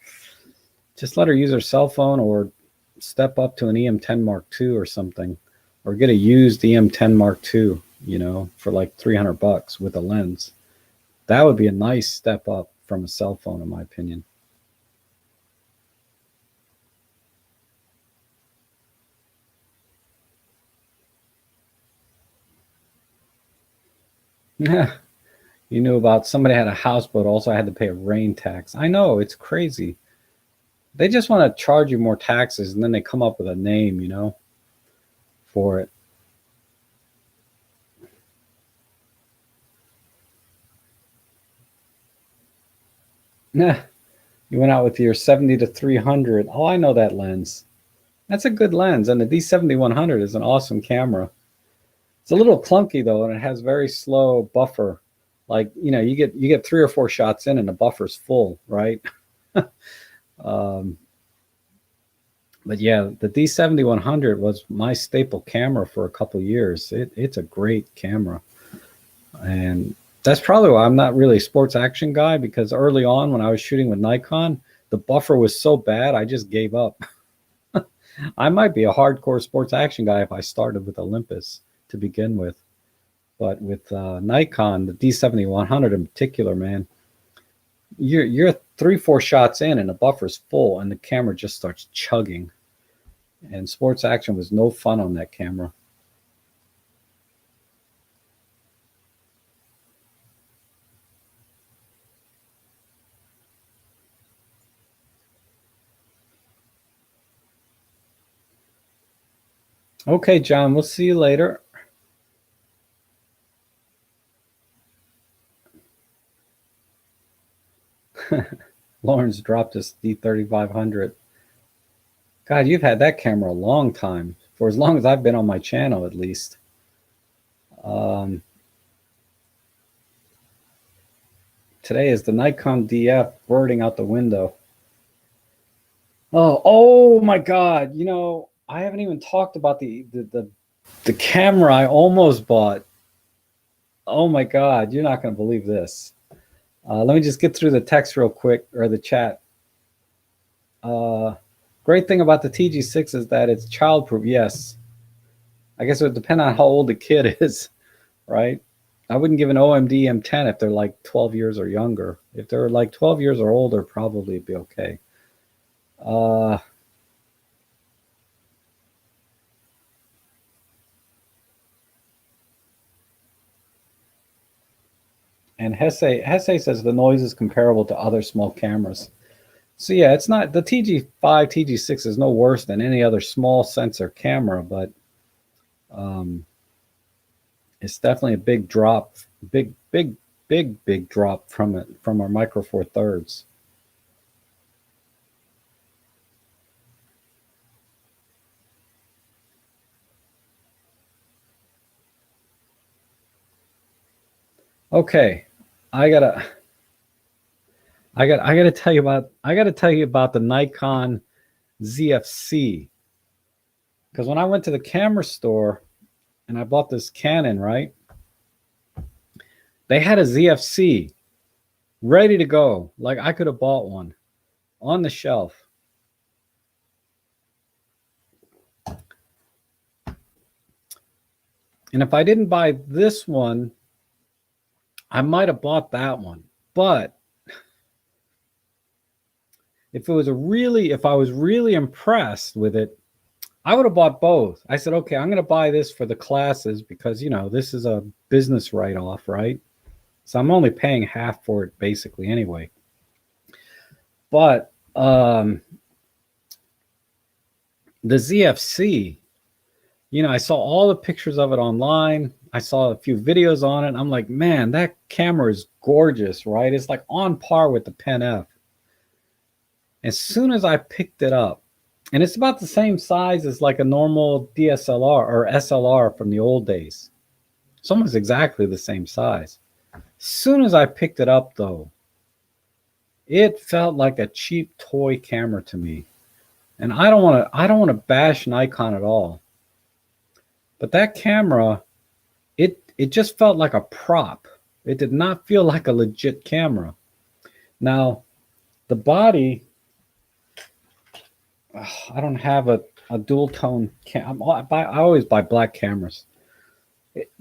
just let her use her cell phone or step up to an EM10 Mark II or something, or get a used EM10 Mark II, for like $300 with a lens. That would be a nice step up from a cell phone, in my opinion. Yeah. You knew about somebody had a houseboat, also had to pay a rain tax. I know, it's crazy. They just want to charge you more taxes, and then they come up with a name, for it. Yeah. You went out with your 70 to 300. Oh, I know that lens. That's a good lens, and the D7100 is an awesome camera. It's a little clunky though, and it has very slow buffer. Like you get 3 or 4 shots in, and the buffer's full, right? um, but yeah, the D7100 was my staple camera for a couple years. It's a great camera, and that's probably why I'm not really a sports action guy, because early on when I was shooting with Nikon, the buffer was so bad I just gave up. I might be a hardcore sports action guy if I started with Olympus to begin with. But with Nikon, the D7100 in particular, man, you're 3-4 shots in and the buffer's full and the camera just starts chugging. And sports action was no fun on that camera. Okay, John, we'll see you later. Lawrence dropped his D3500. God, you've had that camera a long time, for as long as I've been on my channel, at least. Um, Today is the Nikon DF birding out the window. Oh my God! I haven't even talked about the camera I almost bought. Oh my God! You're not going to believe this. Let me just get through the text real quick, or the chat. Great thing about the TG6 is that it's childproof. Yes, I guess it would depend on how old the kid is, right? I wouldn't give an OMD M10 if they're like 12 years or younger. If they're like 12 years or older, probably be okay. And Hesse says the noise is comparable to other small cameras. So yeah, it's not, the TG5, TG6 is no worse than any other small sensor camera, but it's definitely a big drop, big drop from our Micro Four Thirds. Okay, I gotta tell you about the Nikon ZFC, because when I went to the camera store and I bought this Canon, right? They had a ZFC ready to go. Like I could have bought one on the shelf. And if I didn't buy this one, I might have bought that one. But if I was really impressed with it, I would have bought both. I said, okay, I'm going to buy this for the classes because, this is a business write-off, right? So I'm only paying half for it basically anyway. But the ZFC, I saw all the pictures of it online. I saw a few videos on it. I'm like, man, that camera is gorgeous, right? It's like on par with the Pen F. As soon as I picked it up, And it's about the same size as like a normal DSLR or SLR from the old days. It's almost exactly the same size. As soon as I picked it up, though, it felt like a cheap toy camera to me. And I don't want to bash Nikon at all. But that camera, it just felt like a prop. It did not feel like a legit camera. Now, the body, I don't have a dual tone I always buy black cameras.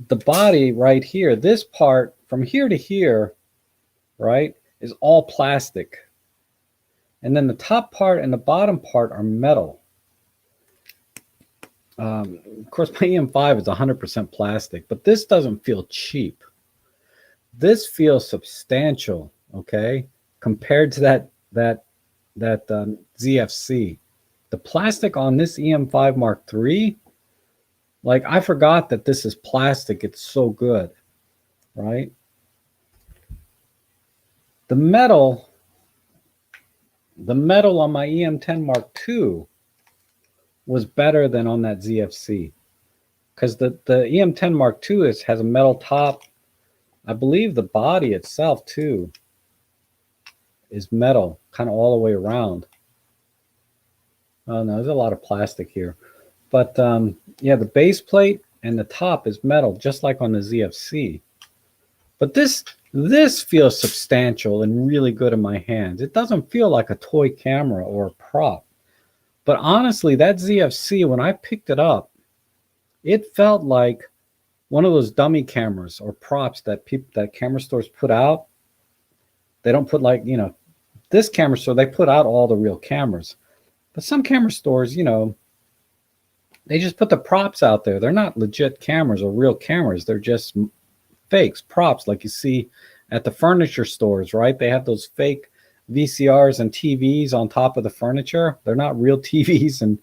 The body right here, this part from here to here, right, is all plastic. And then the top part and the bottom part are metal. Of course, my EM5 is 100% plastic, but this doesn't feel cheap. This feels substantial, okay, compared to that ZFC. The plastic on this EM5 Mark III, like I forgot that this is plastic. It's so good, right? The metal on my EM10 Mark II was better than on that ZFC, because the EM10 Mark II has a metal top. I believe the body itself too is metal, kind of all the way around. Oh no, there's a lot of plastic here, but yeah, the base plate and the top is metal, just like on the ZFC. But this feels substantial and really good in my hands. It doesn't feel like a toy camera or a prop. But honestly, that ZFC, when I picked it up, it felt like one of those dummy cameras or props that camera stores put out. They don't put, like, this camera store, they put out all the real cameras. But some camera stores, they just put the props out there. They're not legit cameras or real cameras. They're just fakes, props, like you see at the furniture stores, right? They have those fake VCRs and TVs on top of the furniture. They're not real TVs and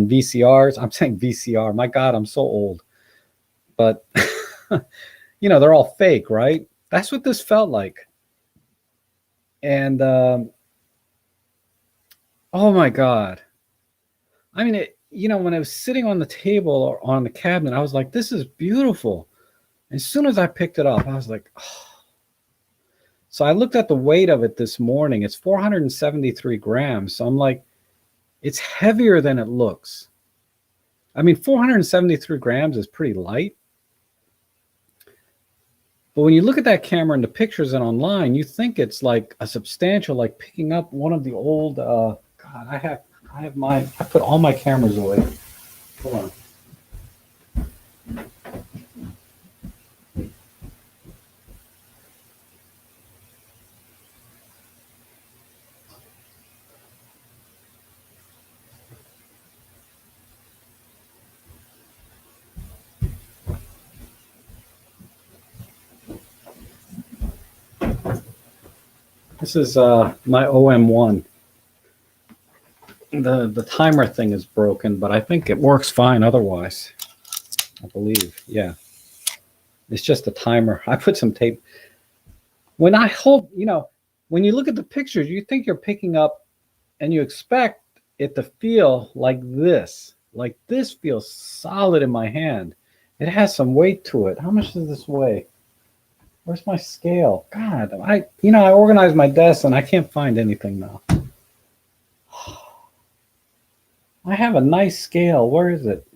VCRs. I'm saying VCR. My God, I'm so old. But, they're all fake, right? That's what this felt like. And, oh my God. I mean, when I was sitting on the table or on the cabinet, I was like, this is beautiful. As soon as I picked it up, I was like, oh. So I looked at the weight of it this morning. It's 473 grams. So I'm like, it's heavier than it looks. I mean, 473 grams is pretty light. But when you look at that camera in the pictures and online, you think it's like a substantial, like picking up one of the old, God, I put all my cameras away. Hold on. This is my OM1. The timer thing is broken, but I think it works fine otherwise. I believe, yeah. It's just a timer. I put some tape. When I hold, when you look at the pictures, you think you're picking up, and you expect it to feel like this. Like this feels solid in my hand. It has some weight to it. How much does this weigh? Where's my scale? God, I organized my desk and I can't find anything now. I have a nice scale. Where is it?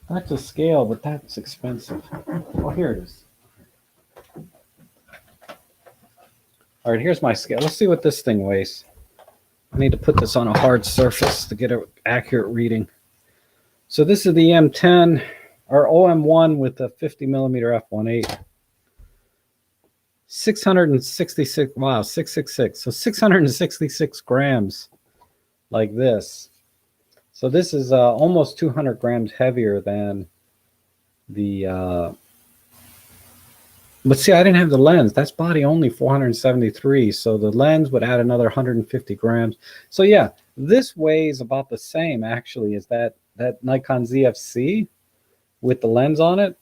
That's a scale, but that's expensive. Oh, here it is. All right, here's my scale. Let's see what this thing weighs. I need to put this on a hard surface to get an accurate reading. So this is the M10 or OM1 with a 50 millimeter f1.8. 666, wow, 666. So 666 grams like this. So this is almost 200 grams heavier than the, but see, I didn't have the lens. That's body only 473. So the lens would add another 150 grams. So yeah, this weighs about the same actually as that Nikon ZFC with the lens on it.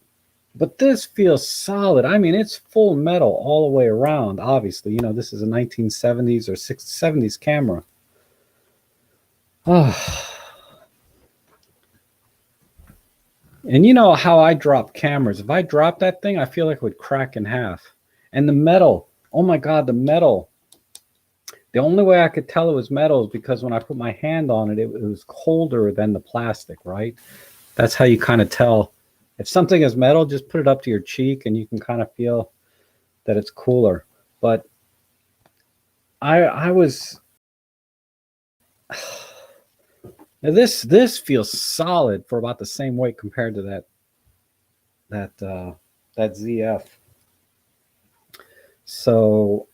But this feels solid. I mean, it's full metal all the way around. Obviously, you know, this is a 1970s or 70s camera. Oh. And you know how I drop cameras. If I drop that thing, I feel like it would crack in half. And the metal, oh my God, the metal. The only way I could tell it was metal is because when I put my hand on it, it was colder than the plastic, right? That's how you kind of tell. If something is metal, just put it up to your cheek and you can kind of feel that it's cooler. But I was now this feels solid for about the same weight compared to that ZF. So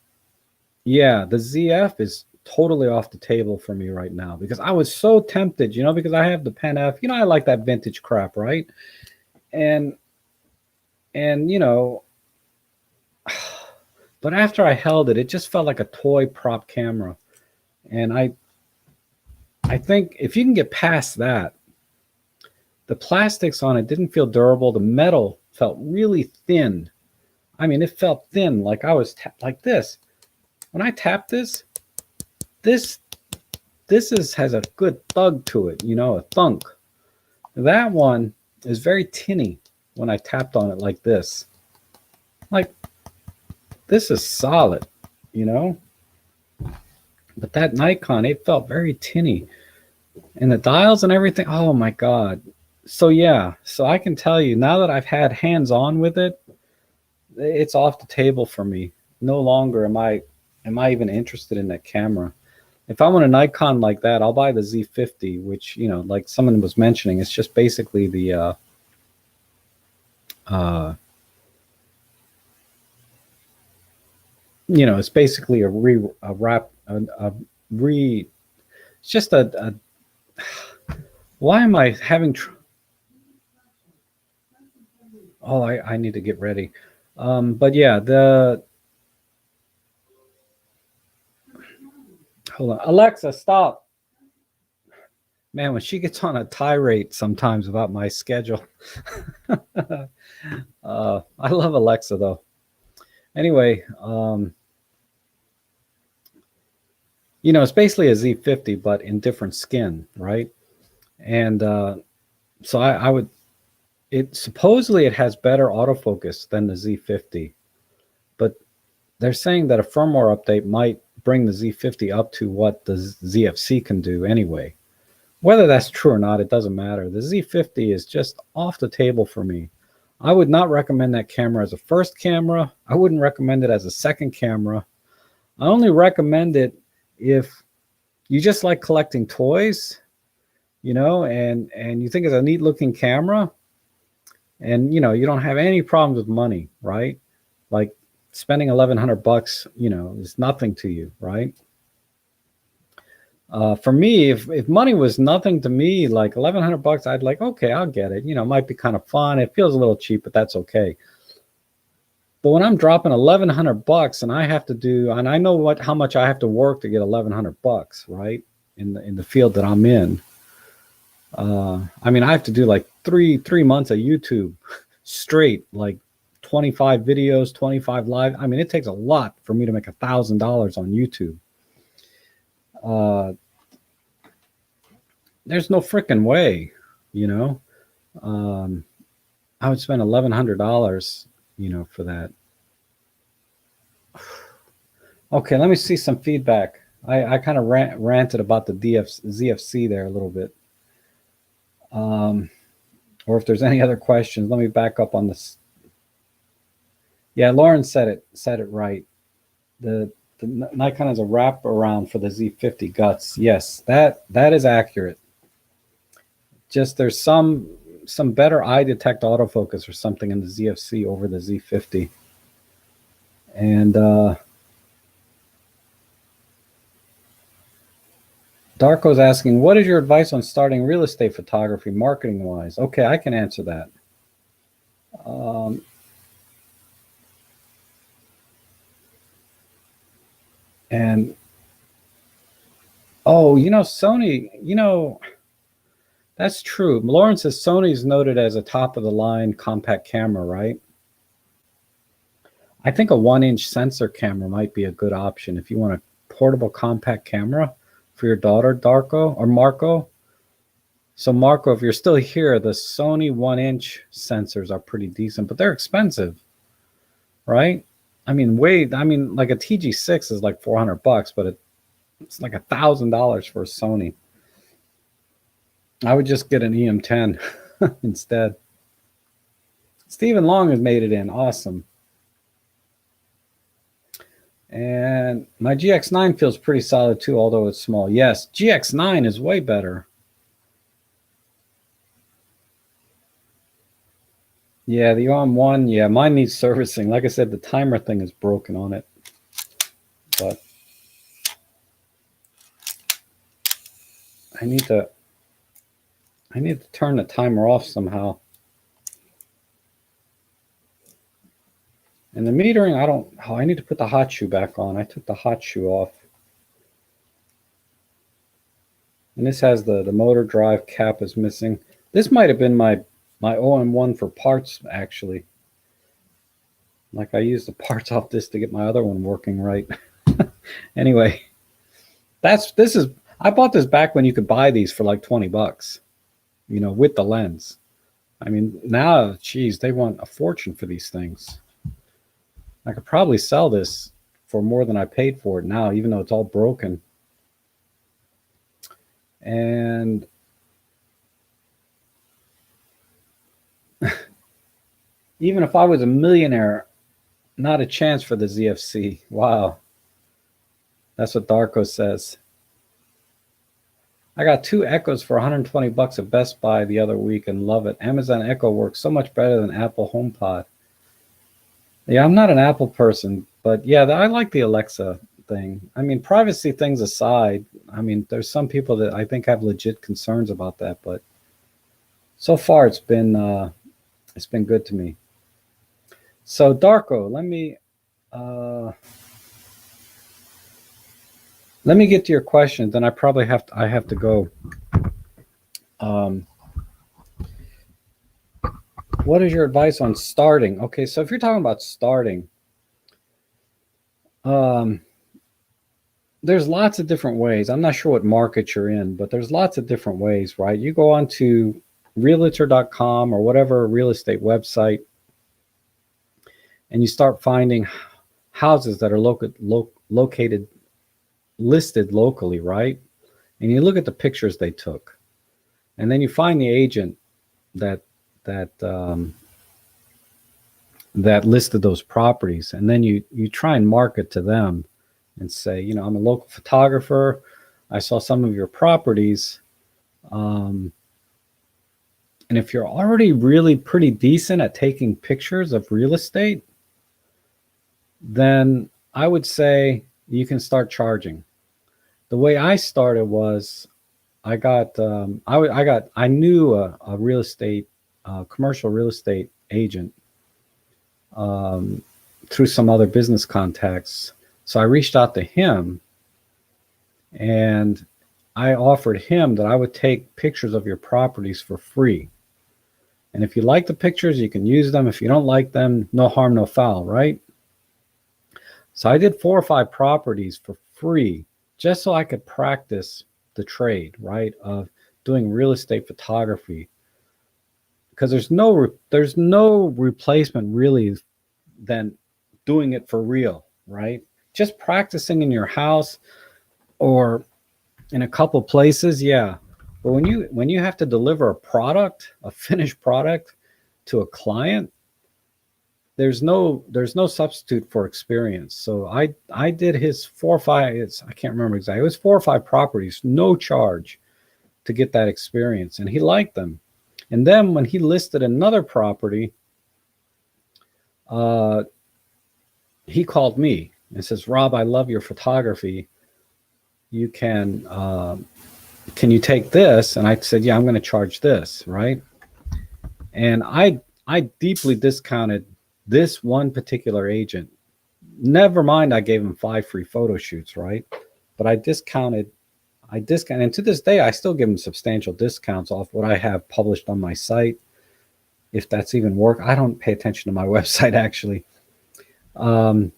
yeah, the ZF is totally off the table for me right now because I was so tempted, you know, because I have the Pen F. You know, I like that vintage crap, right? And you know, but after I held it, it just felt like a toy prop camera. And I think if you can get past that, the plastics on it didn't feel durable. The metal felt really thin. I mean, it felt thin, like I was like this. When I tap this, this has a good thug to it, you know, a thunk. That one is very tinny when I tapped on it like this. Like, this is solid, you know? But that Nikon, it felt very tinny. And the dials and everything, oh my God. So yeah, so I can tell you now that I've had hands-on with it, it's off the table for me. No longer am I even interested in that camera. If I want a Nikon like that, I'll buy the Z50, which, you know, like someone was mentioning, it's just basically the you know, it's basically it's just a why am I having oh, I need to get ready. But yeah, hold on. Alexa, stop. Man, when she gets on a tirade sometimes about my schedule. I love Alexa though. Anyway, you know, it's basically a Z50, but in different skin, right? And so I would, it supposedly it has better autofocus than the Z50, but they're saying that a firmware update might bring the Z50 up to what the ZFC can do anyway. Whether that's true or not, it doesn't matter. The Z50 is just off the table for me. I would not recommend that camera as a first camera. I wouldn't recommend it as a second camera. I only recommend it if you just like collecting toys, you know, and you think it's a neat looking camera, and you know you don't have any problems with money, right? Like spending $1,100, you know, is nothing to you, right? For me, if money was nothing to me, like $1,100, I'd like, okay, I'll get it. You know, it might be kind of fun. It feels a little cheap, but that's okay. But when I'm dropping $1,100 and I have to do, and I know how much I have to work to get $1,100, right? In the field that I'm in. I mean, I have to do like three months of YouTube straight, like 25 videos, 25 live. I mean, it takes a lot for me to make $1,000 on YouTube. There's no freaking way, you know. I would spend $1,100, you know, for that. Okay, let me see some feedback. I kind of ranted about the ZFC there a little bit. Or if there's any other questions, let me back up on this. Yeah, Lauren said it right. The Nikon has a wrap around for the Z50 guts. Yes, that is accurate. Just there's some better eye detect autofocus or something in the ZFC over the Z50. And Darko's asking, what is your advice on starting real estate photography marketing wise? Okay, I can answer that. And oh, you know, Sony, you know, That's true. Lawrence says Sony's noted as a top of the line compact camera, right? I think a 1-inch sensor camera might be a good option if you want a portable compact camera for your daughter, Darko or Marco. So Marco, if you're still here, the Sony 1-inch sensors are pretty decent, but they're expensive, right? I mean, like a TG6 is like $400, but it's like $1,000 for a Sony. I would just get an EM10 instead. Stephen Long has made it in. Awesome. And my GX9 feels pretty solid too, although it's small. Yes, GX9 is way better. Yeah, the OM1, yeah, mine needs servicing. Like I said, the timer thing is broken on it. But I need to turn the timer off somehow. And the metering, I need to put the hot shoe back on. I took the hot shoe off. And this has the motor drive cap is missing. This might have been my OM1 for parts, actually. Like I used the parts off this to get my other one working right. Anyway, I bought this back when you could buy these for like $20, with the lens. I mean, now, geez, they want a fortune for these things. I could probably sell this for more than I paid for it now, even though it's all broken. And even if I was a millionaire, not a chance for the ZFC. Wow. That's what Darko says. I got 2 Echoes for $120 at Best Buy the other week and love it. Amazon Echo works so much better than Apple HomePod. Yeah, I'm not an Apple person, but yeah, I like the Alexa thing. I mean, privacy things aside, I mean, there's some people that I think have legit concerns about that, but so far it's been good to me. So Darko, let me get to your questions. Then I probably have to go. What is your advice on starting? Okay, so if you're talking about starting, there's lots of different ways. I'm not sure what market you're in, but there's lots of different ways, right? You go on to realtor.com or whatever real estate website, and you start finding houses that are listed locally, right? And you look at the pictures they took, and then you find the agent that listed those properties, and then you try and market to them and say, I'm a local photographer. I saw some of your properties. And if you're already really pretty decent at taking pictures of real estate, then I would say you can start charging. The way I started was I knew a real estate, commercial real estate agent through some other business contacts. So I reached out to him and I offered him that I would take pictures of your properties for free. And if you like the pictures, you can use them. If you don't like them, no harm, no foul, right? So I did 4 or 5 properties for free just so I could practice the trade, right, of doing real estate photography. Because there's no replacement really than doing it for real, right? Just practicing in your house or in a couple places, yeah. But when you have to deliver a finished product to a client, there's no substitute for experience. So I did his 4 or 5, I can't remember exactly. It was 4 or 5 properties, no charge to get that experience. And he liked them. And then when he listed another property, he called me and says, Rob, I love your photography. You can you take this? And I said, yeah, I'm going to charge this, right? And I deeply discounted this one particular agent. Never mind, I gave him 5 free photo shoots, right? But I discounted I discount, and to this day, I still give them substantial discounts off what I have published on my site. If that's even work, I don't pay attention to my website actually. But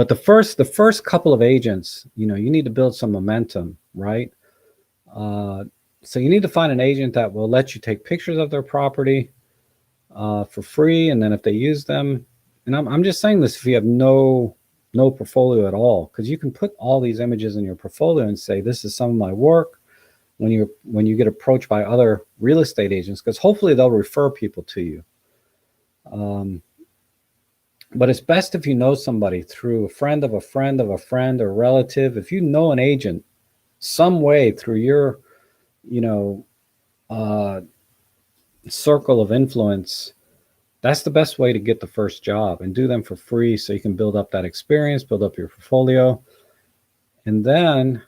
the first couple of agents, you need to build some momentum, right? So you need to find an agent that will let you take pictures of their property for free, and then if they use them, and I'm just saying this if you have no portfolio at all, because you can put all these images in your portfolio and say this is some of my work when you get approached by other real estate agents, because hopefully they'll refer people to you. But it's best if you know somebody through a friend of a friend of a friend or relative. If you know an agent some way through your circle of influence, that's the best way to get the first job, and do them for free so you can build up that experience, build up your portfolio, and then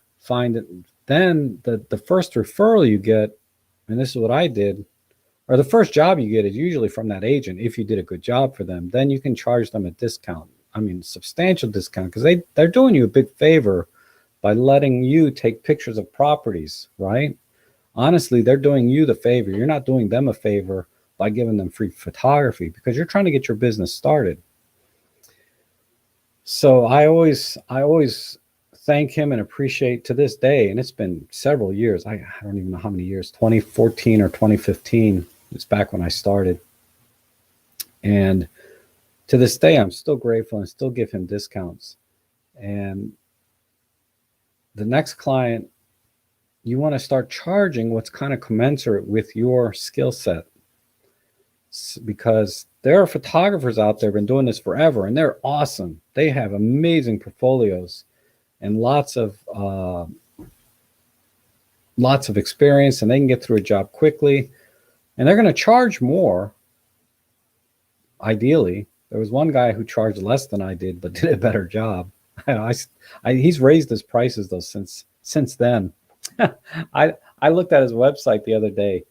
then the first referral you get, and this is what I did, or the first job you get is usually from that agent if you did a good job for them. Then you can charge them a discount. I mean, substantial discount, because they're doing you a big favor by letting you take pictures of properties, right? Honestly, they're doing you the favor. You're not doing them a favor by giving them free photography, because you're trying to get your business started. So I always thank him and appreciate to this day, and it's been several years. I don't even know how many years, 2014 or 2015. It's back when I started. And to this day, I'm still grateful and still give him discounts. And the next client, you want to start charging what's kind of commensurate with your skill set, because there are photographers out there who've been doing this forever, and they're awesome. They have amazing portfolios and lots of experience, and they can get through a job quickly, and they're going to charge more. Ideally, there was one guy who charged less than I did but did a better job. He's raised his prices though since then. I looked at his website the other day,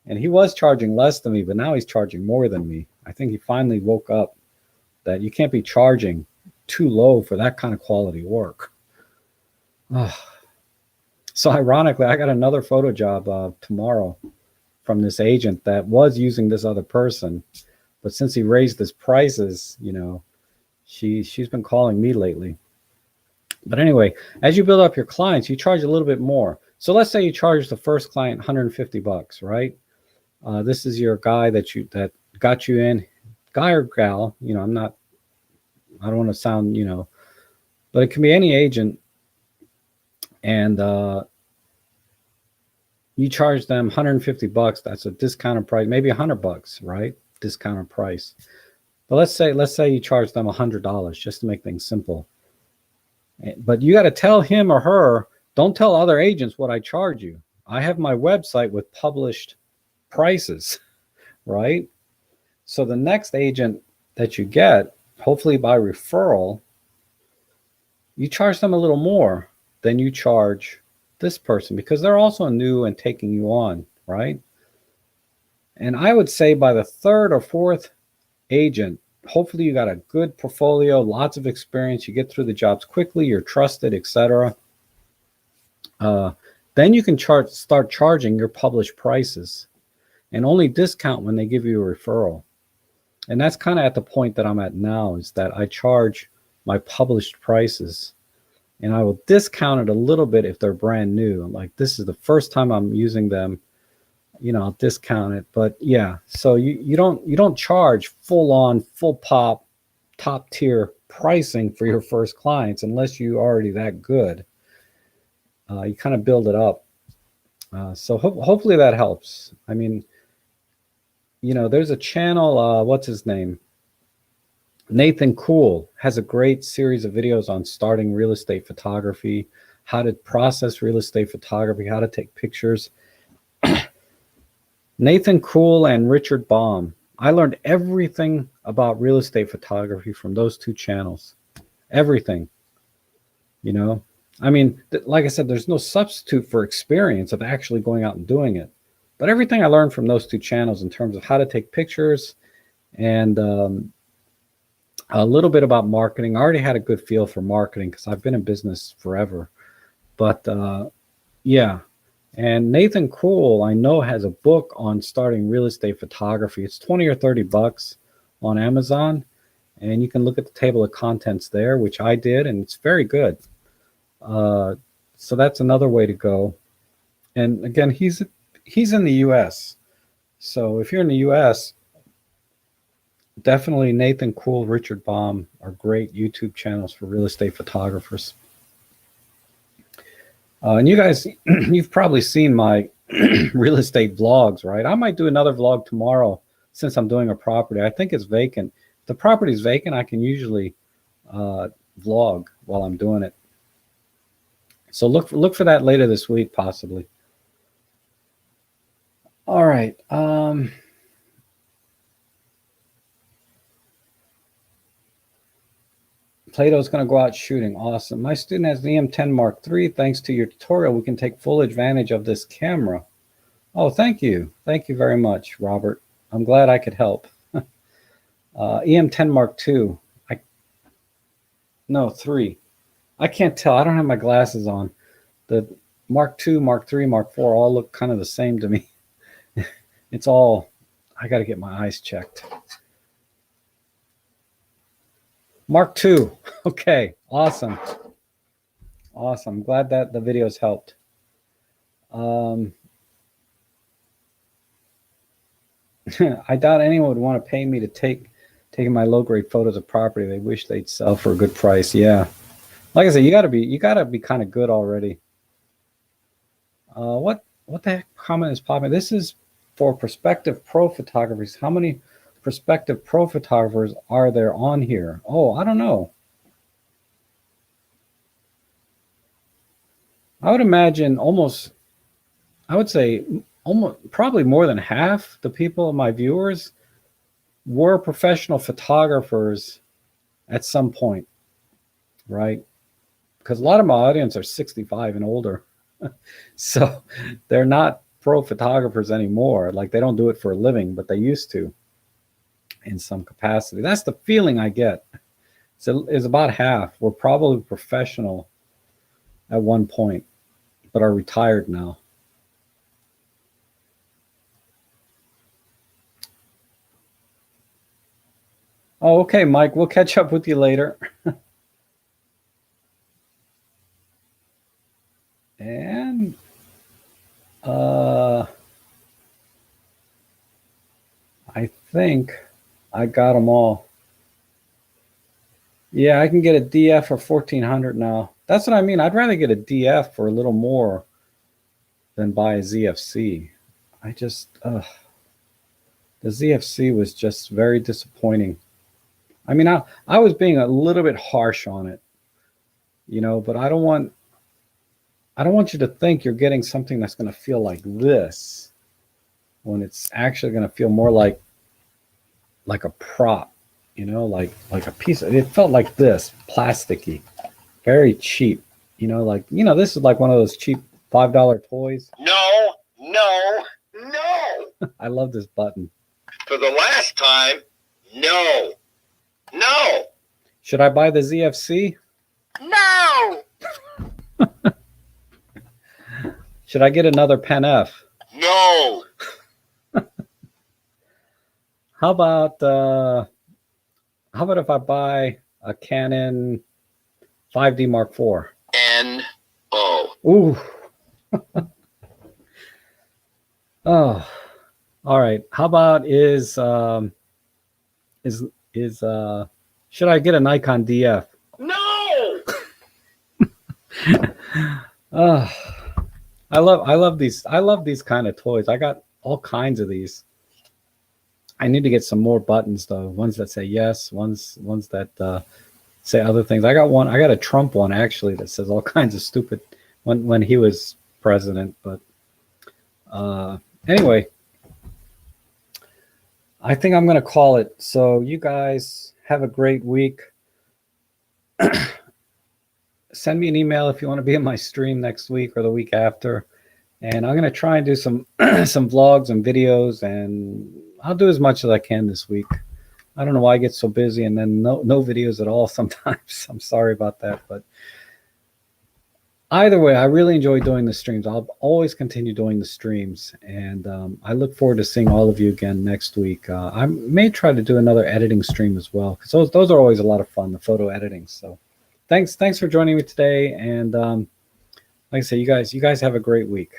and he was charging less than me, but now he's charging more than me. I think he finally woke up that you can't be charging too low for that kind of quality work. So ironically, I got another photo job tomorrow from this agent that was using this other person, but since he raised his prices, she's been calling me lately. But anyway, as you build up your clients, you charge a little bit more. So let's say you charge the first client $150, right? This is your guy that got you in, guy or gal. I don't want to sound, but it can be any agent. And you charge them $150. That's a discounted price, maybe $100, right? Discounted price. But let's say you charge them $100 just to make things simple. But you got to tell him or her, don't tell other agents what I charge you. I have my website with published prices, right? So the next agent that you get, hopefully by referral, you charge them a little more than you charge this person, because they're also new and taking you on, right? And I would say by the third or fourth agent, hopefully you got a good portfolio, lots of experience, you get through the jobs quickly, you're trusted, etc. Then you can start charging your published prices, and only discount when they give you a referral. And that's kind of at the point that I'm at now, is that I charge my published prices, and I will discount it a little bit if they're brand new. Like, this is the first time I'm using them, I'll discount it. But yeah, so you don't charge full pop, top tier pricing for your first clients unless you're already that good. You kind of build it up. So hopefully that helps. I mean, there's a channel, what's his name? Nathan Cool has a great series of videos on starting real estate photography, how to process real estate photography, how to take pictures. Nathan Cool and Richard Baum. I learned everything about real estate photography from those two channels. Everything. I mean, like I said, there's no substitute for experience of actually going out and doing it. But everything I learned from those two channels in terms of how to take pictures and a little bit about marketing. I already had a good feel for marketing because I've been in business forever. But yeah. And Nathan Kroll, I know, has a book on starting real estate photography. It's 20 or 30 bucks on Amazon, and you can look at the table of contents there, which I did, and it's very good. So that's another way to go. And again, he's in the U.S. So if you're in the U.S., definitely Nathan Kroll, Richard Baum are great YouTube channels for real estate photographers. And you guys, you've probably seen my real estate vlogs, right? I might do another vlog tomorrow since I'm doing a property. I think it's vacant. If the property is vacant, I can usually vlog while I'm doing it. So look for that later this week, possibly. All right. Plato's going to go out shooting. Awesome. My student has the EM10 Mark III. Thanks to your tutorial, we can take full advantage of this camera. Oh, thank you. Thank you very much, Robert. I'm glad I could help. EM10 Mark II. No, 3. I can't tell. I don't have my glasses on. The Mark II, Mark III, Mark IV all look kind of the same to me. It's all, I got to get my eyes checked. Mark II. Okay, awesome. Awesome. Glad that the videos helped. I doubt anyone would want to pay me to taking my low-grade photos of property they wish they'd sell for a good price. Yeah. Like I said, you gotta be kind of good already. What the heck comment is popping? This is for prospective pro photographers. How many prospective pro photographers are there on here? Oh, I don't know. I would imagine I would say probably more than half the people, my viewers, were professional photographers at some point, right? Because a lot of my audience are 65 and older. So they're not pro photographers anymore. Like, they don't do it for a living, but they used to in some capacity. That's the feeling I get. So it's about half were probably professional at one point, but are retired now. Oh, okay, Mike, we'll catch up with you later. And I think I got them all. Yeah, I can get a DF for 1400 now. That's what I mean. I'd rather get a DF for a little more than buy a ZFC. I just, the ZFC was just very disappointing. I mean, I was being a little bit harsh on it, you know, but I don't want you to think you're getting something that's going to feel like this when it's actually going to feel more like a prop, you know, like a piece of, it felt like this, plasticky, very cheap, you know, like, you know, this is like one of those cheap $5 toys. No. I love this button. For the last time, no. Should I buy the ZFC? No. Should I get another Pen F? No. How about if I buy a Canon 5D Mark IV? N-O. Ooh. Oh, all right. How about should I get a Nikon DF? No. I love these kind of toys. I got all kinds of these. I need to get some more buttons though. Ones that say yes, ones that say other things. I got a Trump one actually that says all kinds of stupid when he was president. But anyway, I think I'm gonna call it. So you guys have a great week. Send me an email if you want to be in my stream next week or the week after. And I'm going to try and do some some vlogs and videos, and I'll do as much as I can this week. I don't know why I get so busy and then no videos at all sometimes. I'm sorry about that, but Either way, I really enjoy doing the streams. I'll always continue doing the streams, and I look forward to seeing all of you again next week. I may try to do another editing stream as well, because those are always a lot of fun, the photo editing. So, thanks for joining me today, and like I say, you guys have a great week.